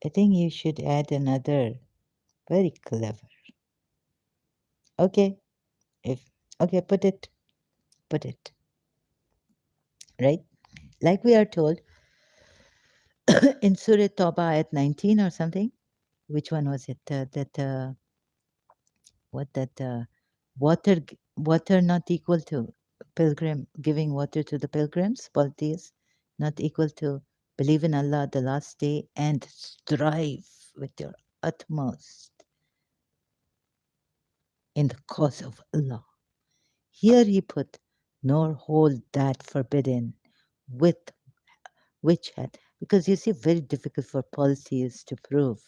I think you should add another. Very clever. Okay, if okay, put it. Right? Like we are told in Surah Tawbah at 19 or something. Which one was it? Water water not equal to pilgrim, giving water to the pilgrims, polytheists, not equal to believe in Allah the last day and strive with your utmost in the cause of Allah. Here he put, nor hold that forbidden with which had, because you see, very difficult for polytheists to prove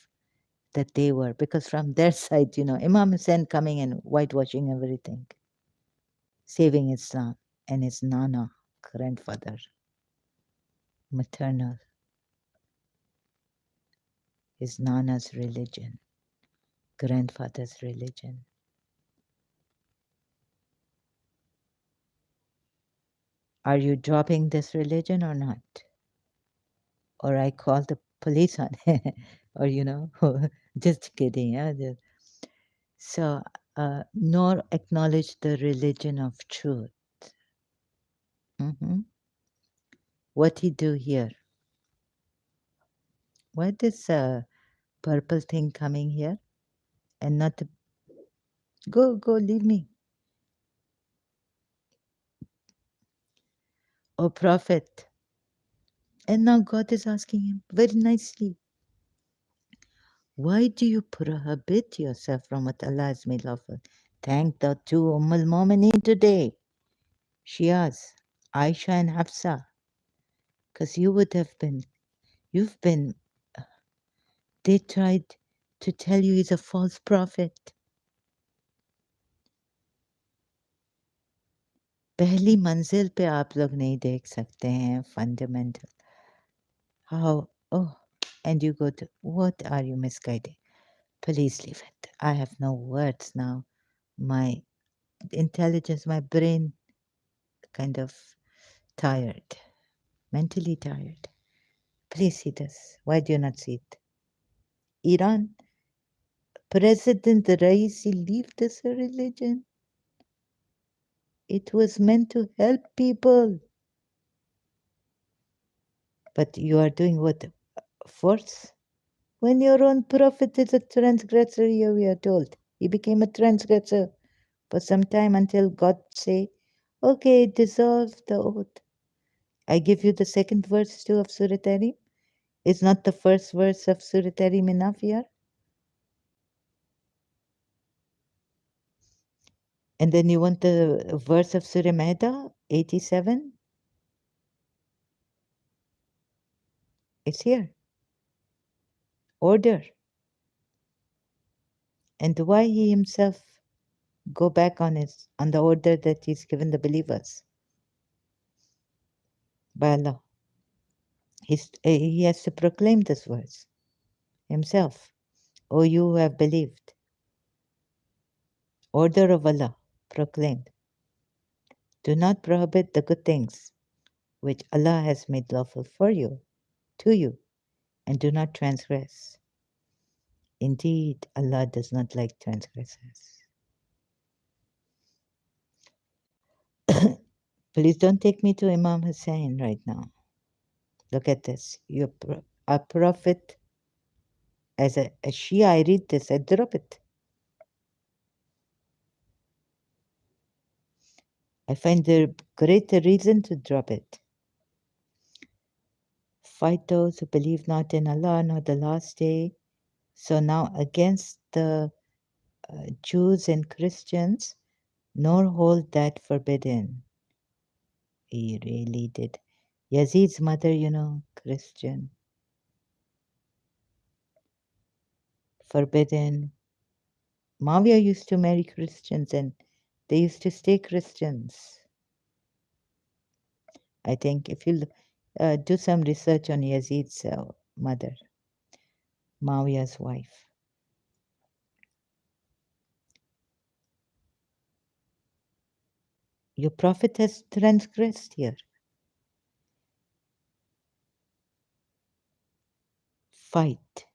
that they were, because from their side, Imam Hussein coming and whitewashing everything, saving Islam, and his Nana, grandfather, maternal, his Nana's religion, grandfather's religion. Are you dropping this religion or not? Or I call the police on it, or just kidding. Yeah? So, nor acknowledge the religion of truth. Mhm. What he do here? Why this purple thing coming here and not the, go, leave me. Oh, prophet. And now God is asking him very nicely, why do you prohibit yourself from what Allah has made lawful? Thank the two al Mu'mineen today, Shias, Aisha and Hafsa, because you've been, they tried to tell you he's a false prophet. पहली मंजिल पे आप लोग नहीं देख सकते हैं fundamental. How, oh, and you go to, what are you misguiding? Please leave it. I have no words now. My intelligence, my brain kind of tired, mentally tired. Please see this. Why do you not see it? Iran, President Raisi, leave this religion. It was meant to help people. But you are doing what? Force? When your own prophet is a transgressor, here we are told. He became a transgressor for some time until God say, okay, dissolve the oath. I give you the second verse too of Surah Tarim. Is not the first verse of Surah Tarim enough here? And then you want the verse of Surah Maida, 87? It's here. Order. And why he himself go back on the order that he's given the believers by Allah? He has to proclaim this verse himself. O you who have believed, order of Allah proclaimed. Do not prohibit the good things which Allah has made lawful for you, to you, and do not transgress. Indeed, Allah does not like transgressors. Please don't take me to Imam Hussein right now. Look at this. You're a prophet. As a Shia, I read this, I drop it. I find there greater reason to drop it. Fight those who believe not in Allah nor the last day. So now against the Jews and Christians, nor hold that forbidden. He really did. Yazid's mother, Christian. Forbidden. Mawia used to marry Christians and they used to stay Christians. I think if you do some research on Yazid's mother, Mawia's wife. Your prophet has transgressed here. Fight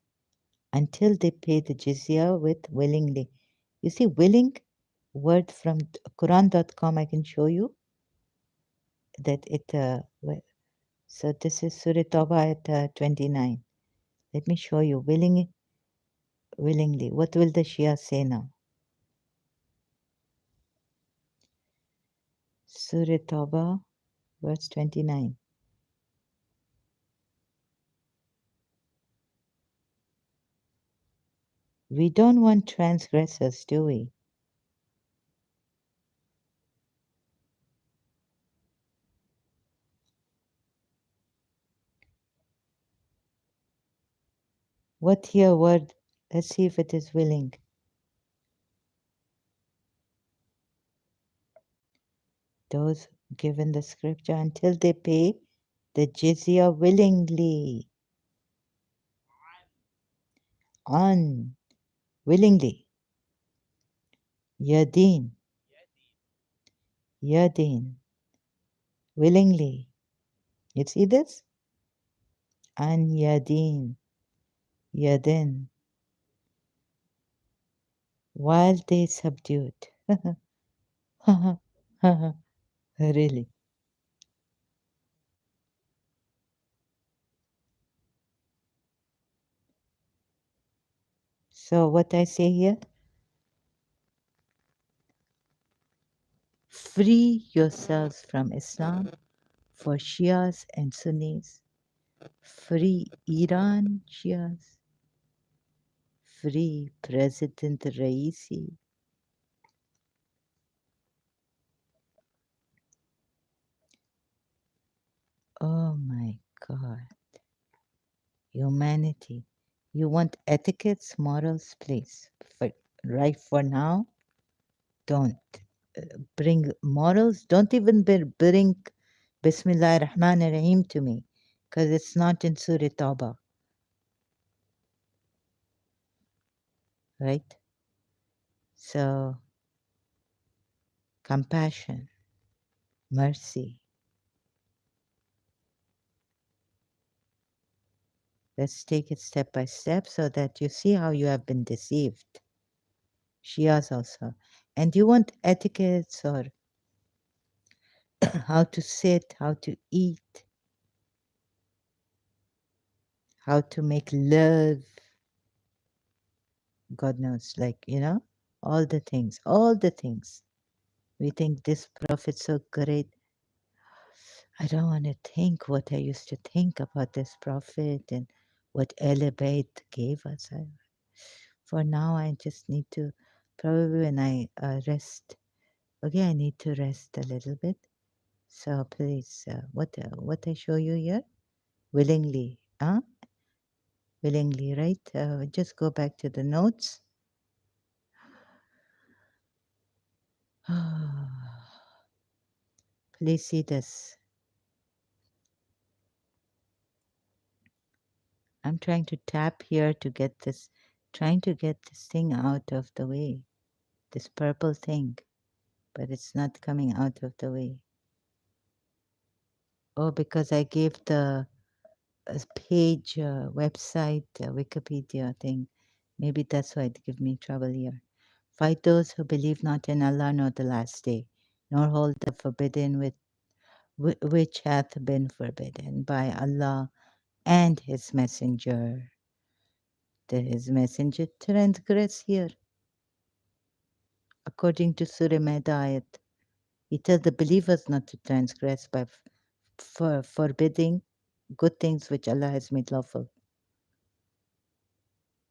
until they pay the jizya with willingly. You see, willing word from Quran.com, I can show you that it. So this is Surah Tawbah at 29. Let me show you willingly. What will the Shia say now? Surah Tawbah, verse 29. We don't want transgressors, do we? What here word? Let's see if it is willing. Those given the scripture until they pay the jizya willingly. On willingly. Yadin. Yadin. Willingly. You see this? An yadin. Yadin. while they subdued. Really. So, what I say here, free yourselves from Islam for Shias and Sunnis. Free Iran Shias. Free President Raisi. Oh my God. Humanity. You want etiquettes, morals, please. Right for now, don't. Bring morals. Don't even bring Bismillah ar-Rahman ar-Rahim to me because it's not in Surah Tawbah, right? So, compassion, mercy. Let's take it step by step so that you see how you have been deceived. Shias also. And you want etiquettes or how to sit, how to eat, how to make love. God knows, like, all the things, all the things. We think this prophet's so great. I don't want to think what I used to think about this prophet and what Elevate gave us. For now, I just need to, probably when I rest, okay, I need to rest a little bit. So please, what I show you here, willingly, willingly, right? Just go back to the notes. Please see this. I'm trying to tap here to get this, trying to get this thing out of the way, this purple thing, but it's not coming out of the way. Oh, because I gave the page, website, Wikipedia thing. Maybe that's why it give me trouble here. Fight those who believe not in Allah nor the last day, nor hold the forbidden which hath been forbidden by Allah and His Messenger. Did His Messenger transgress here? According to Surah Maida, He tells the believers not to transgress by forbidding good things which Allah has made lawful.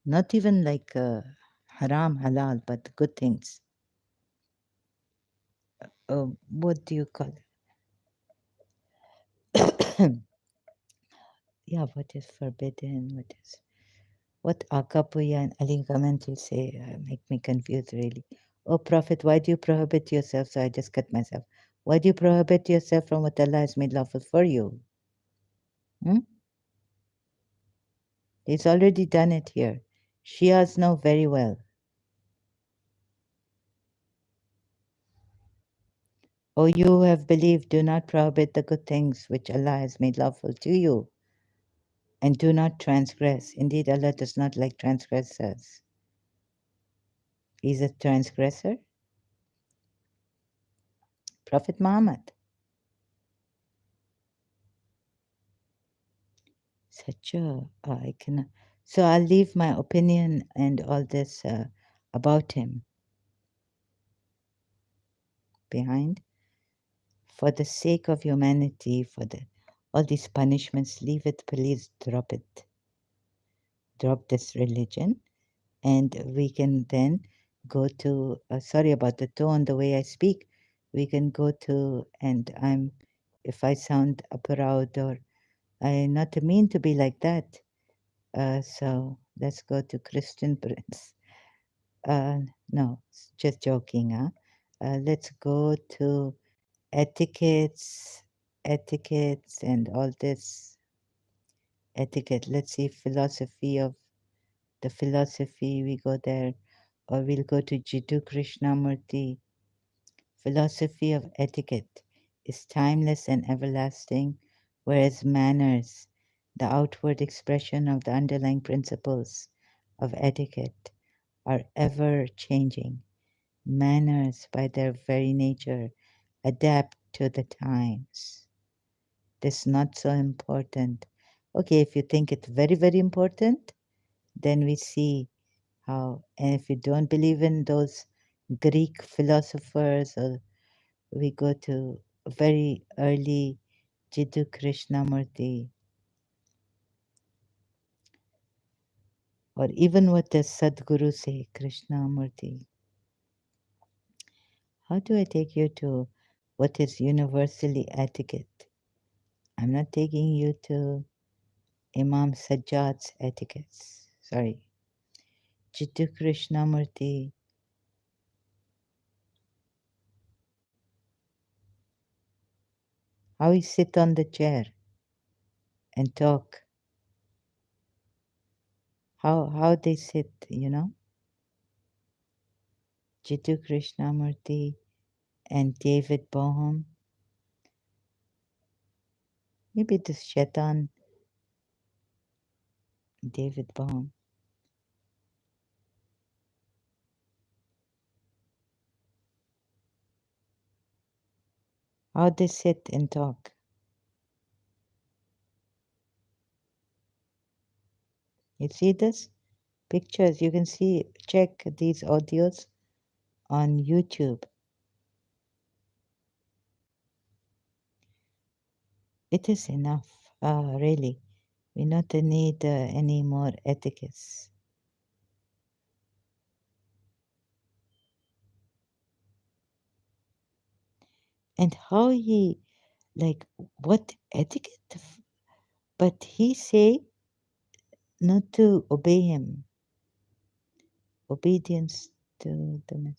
Not even like haram, halal, but good things. What do you call it? Yeah, what is forbidden? What Akapuya and Ali commentary say? Make me confused, really. Oh, Prophet, why do you prohibit yourself? So I just cut myself. Why do you prohibit yourself from what Allah has made lawful for you? Hmm? He's already done it here. Shias know very well. O you who have believed, do not prohibit the good things which Allah has made lawful to you, and do not transgress. Indeed, Allah does not like transgressors. He's a transgressor. Prophet Muhammad. Such a, I cannot. So I'll leave my opinion and all this about him behind. For the sake of humanity, all these punishments, leave it, please drop it. Drop this religion. And we can then go to, sorry about the tone, the way I speak, we can go to, and if I sound proud or I not mean to be like that. So let's go to Christian Prince. No, just joking, huh? Let's go to etiquettes, etiquettes, and all this etiquette. Let's see, philosophy, we go there, or we'll go to Jiddu Krishnamurti. Philosophy of etiquette is timeless and everlasting, whereas manners, the outward expression of the underlying principles of etiquette, are ever changing. Manners, by their very nature, adapt to the times. This is not so important. Okay, if you think it's very, very important, then we see how, and if you don't believe in those Greek philosophers, or we go to very early Jiddu Krishnamurti, or even what does Sadhguru say, Krishnamurti. How do I take you to what is universally etiquette? I'm not taking you to Imam Sajjad's etiquettes. Sorry. Jiddu Krishnamurti. How he sit on the chair and talk. How they sit, you know? Jiddu Krishnamurti and David Bohm. Maybe this Shaitan David Bohm. How they sit and talk. You see this? Pictures. You can see, check these audios on YouTube. It is enough, really. We not need any more etiquettes. And how he, like, what etiquette? But he say not to obey him. Obedience to the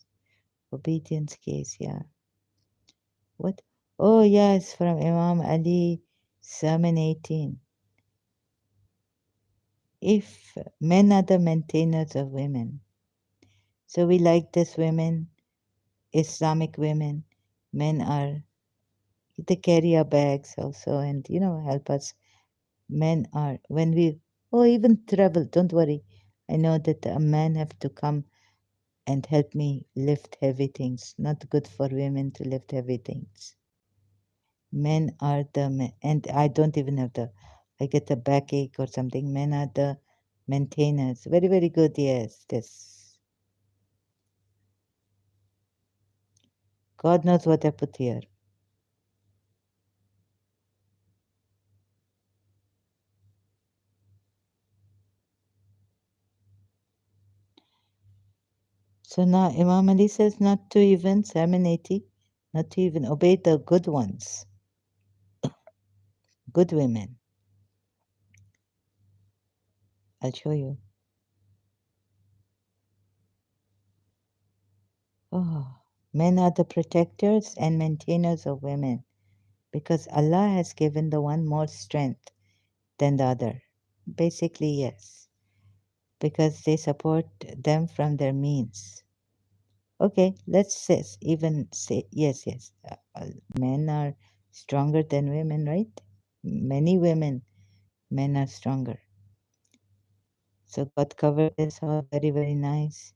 obedience case, yeah. What? Oh, yes, from Imam Ali, Sermon 18. If men are the maintainers of women, so we like this women, Islamic women, men are, they carry our bags also and, help us. Men are, when we, oh, even travel, don't worry. I know that a man have to come and help me lift heavy things. Not good for women to lift heavy things. Men are the, and I don't even have I get a backache or something. Men are the maintainers. Very, very good, yes, this. God knows what I put here. So now Imam Ali says not to even, Sermon 80, not to even obey the good ones, good women. I'll show you. Oh, men are the protectors and maintainers of women because Allah has given the one more strength than the other. Basically, yes, because they support them from their means. Okay, let's even say yes, yes. Men are stronger than women, right? Many women, men are stronger. So God covered this all very, very nice.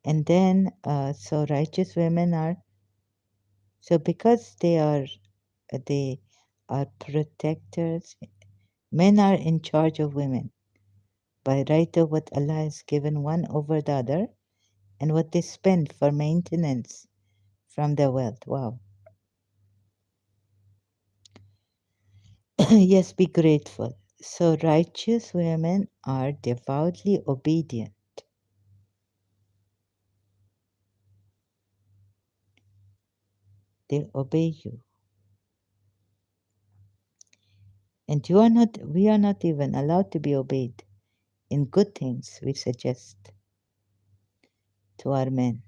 And then, so righteous women are, so because they are protectors, men are in charge of women by right of what Allah has given one over the other and what they spend for maintenance from their wealth. Wow. Yes, be grateful. So righteous women are devoutly obedient. They obey you. And we are not even allowed to be obeyed in good things we suggest to our men.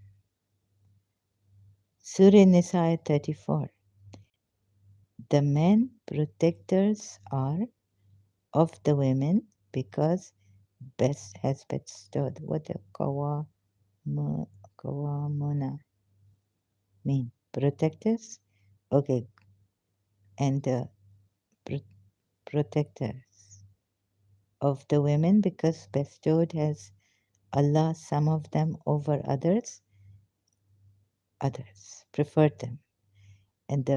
Surah Nisa 34. The men protectors are of the women because best has bestowed. What a kawamuna mean? Protectors? Okay, and protectors of the women because bestowed has Allah some of them over others preferred them, and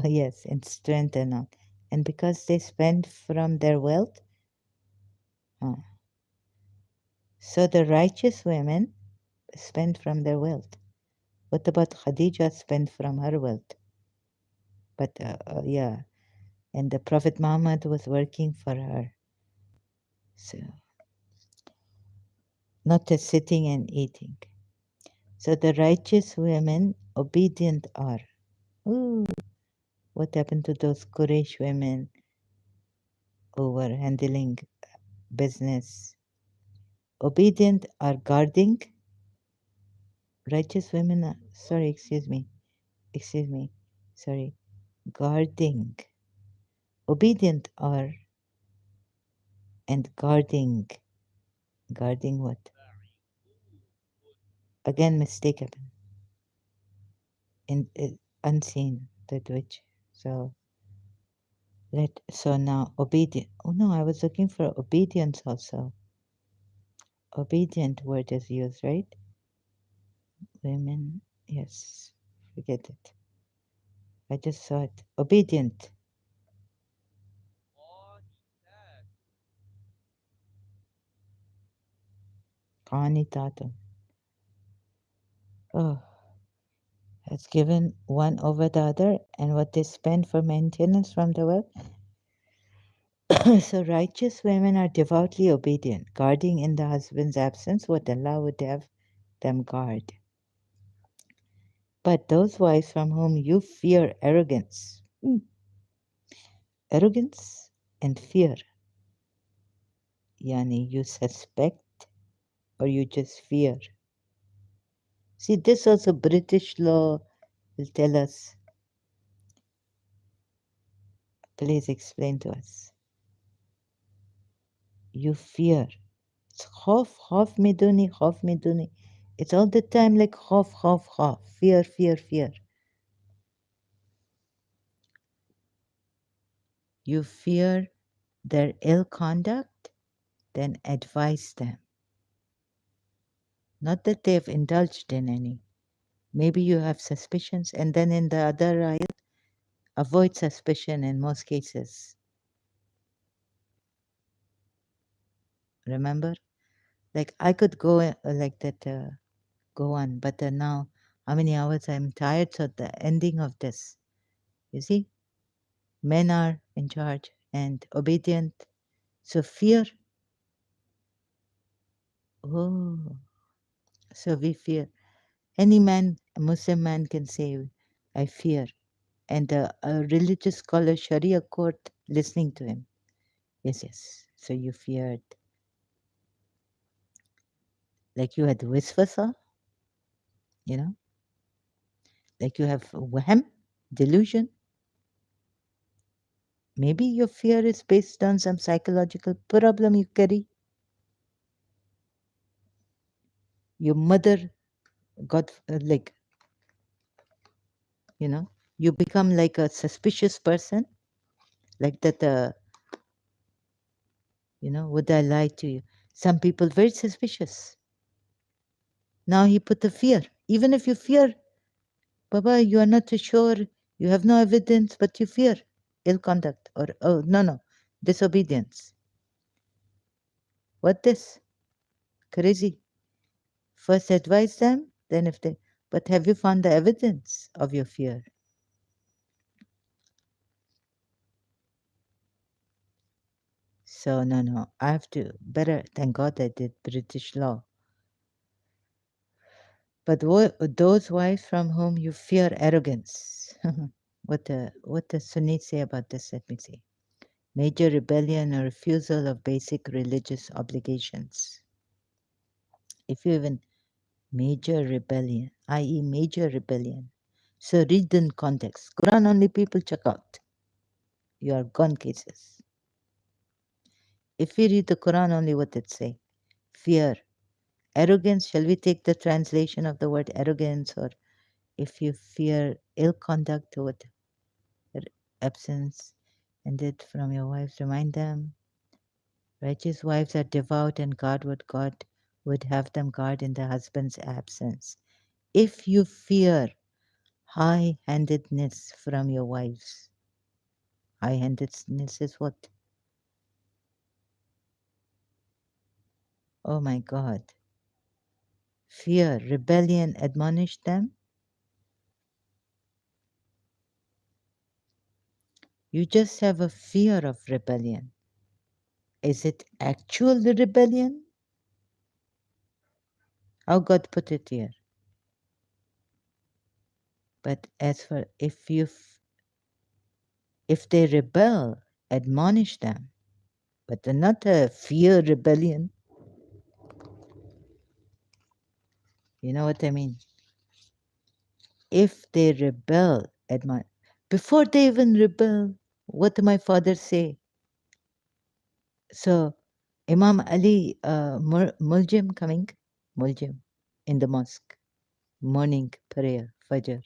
yes, in strength and all, and because they spend from their wealth. uh, so the righteous women spend from their wealth. What about Khadija spent from her wealth? But yeah, and the Prophet Muhammad was working for her. So not just sitting and eating. So the righteous women obedient are. Ooh, what happened to those Quraysh women who were handling business? Obedient are guarding. Righteous women are, sorry, excuse me, sorry, guarding. Obedient are and guarding. Guarding what? Again, mistake happened. In unseen, that which. So so now obedient. Oh no, I was looking for obedience also. Obedient word is used, right? Women, yes. Forget it. I just saw it. Obedient. Qanitatun. Oh, has given one over the other, and what they spend for maintenance from the wealth. So righteous women are devoutly obedient, guarding in the husband's absence what Allah would have them guard. But those wives from whom you fear arrogance, arrogance and fear, yani you suspect or you just fear. See, this also British law will tell us. Please explain to us. You fear. It's khof miduni. It's all the time like khof, fear. You fear their ill conduct, then advise them. Not that they have indulged in any. Maybe you have suspicions, and then in the other ayat, avoid suspicion in most cases. Remember? Like I could go like that, go on, but now how many hours I'm tired, so the ending of this. You see? Men are in charge and obedient. So fear. Oh, so we fear. Any man, a Muslim man can say, I fear. And a religious scholar, Sharia court, listening to him. Yes. So you feared. Like you had wiswasa, you know, like you have wahm, delusion. Maybe your fear is based on some psychological problem you carry. Your mother got, you become like a suspicious person, like that, would I lie to you? Some people very suspicious. Now he put the fear. Even if you fear, Baba, you are not too sure, you have no evidence, but you fear ill conduct or, oh, no, disobedience. What this? Crazy. First advise them, then if they, but have you found the evidence of your fear? So, no, I have to, better, thank God I did British law. But those wives from whom you fear arrogance. What the Sunnis say about this, let me see. Major rebellion or refusal of basic religious obligations. If you even major rebellion, i.e. major rebellion. So read the context. Quran only people check out. You are gone cases. If we read the Quran only, what it say? Fear. Arrogance, shall we take the translation of the word arrogance, or if you fear ill conduct or absence, and it from your wives, remind them. Righteous wives are devout and guard what God would have them guard in the husband's absence. If you fear high handedness from your wives, high handedness is what? Oh my God. Fear, rebellion, admonish them. You just have a fear of rebellion. Is it actual rebellion? How God put it here. But as for if they rebel, admonish them, but not a fear rebellion. You know what I mean? If they rebel, admonish. Before they even rebel, what did my father say? So, Imam Ali Muljim coming, Muljim in the mosque, morning prayer, Fajr.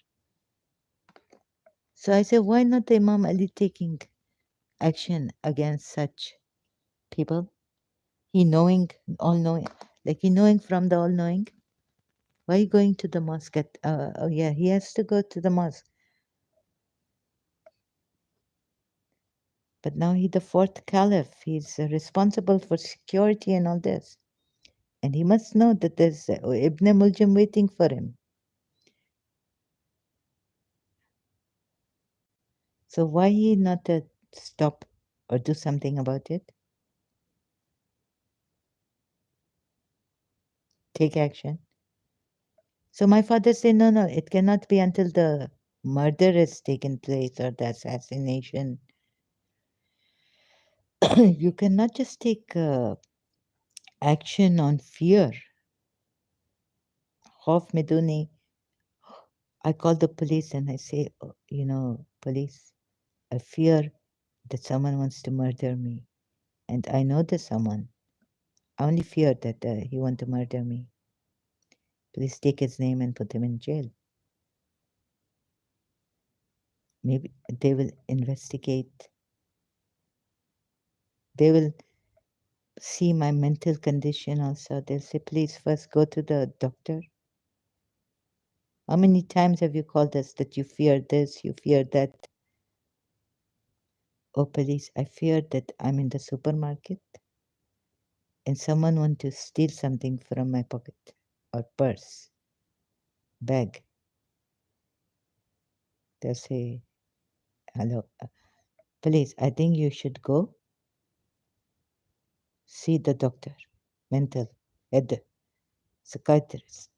So I said, why not Imam Ali taking action against such people? He knowing, all knowing, like he knowing from the all knowing. Why are you going to the mosque? Oh yeah, he has to go to the mosque. But now he the fourth caliph. He's responsible for security and all this. And he must know that there's Ibn Muljam waiting for him. So why he not stop or do something about it? Take action. So my father said, no, no, it cannot be until the murder has taken place or the assassination. You cannot just take action on fear. Khof meduni. I call the police and I say, "Oh, police, I fear that someone wants to murder me. And I know there's someone. I only fear that he want to murder me. Please take his name and put him in jail. Maybe they will investigate. They will see my mental condition also. They'll say, please first go to the doctor. How many times have you called us that you fear this, you fear that? Oh, police, I fear that I'm in the supermarket and someone want to steal something from my pocket or purse, bag. They'll say, hello, police, I think you should go see the doctor, mental head, psychiatrist.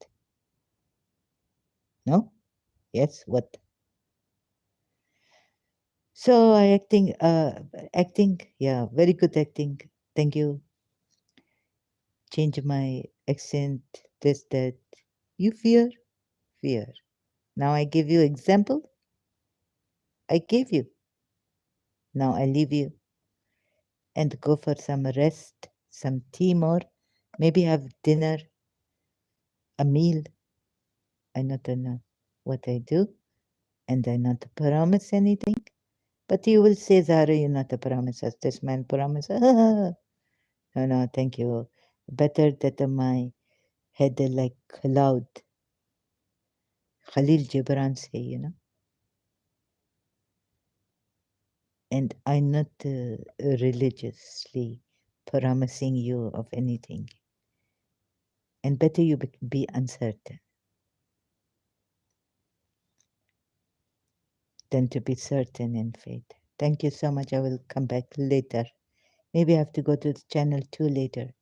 No? Yes, what? So I acting, yeah, very good acting. Thank you. Change my accent, this, that. You fear? Fear. Now I give you example. I gave you. Now I leave you and go for some rest, some tea more, maybe have dinner, a meal. I not know what I do, and I not promise anything. But you will say, Zara, you not promise us. This man promise. No, no, thank you. Better that my head like cloud. Khalil Gibran say. And I'm not religiously promising you of anything. And better you be uncertain than to be certain in faith. Thank you so much. I will come back later. Maybe I have to go to channel 2 later.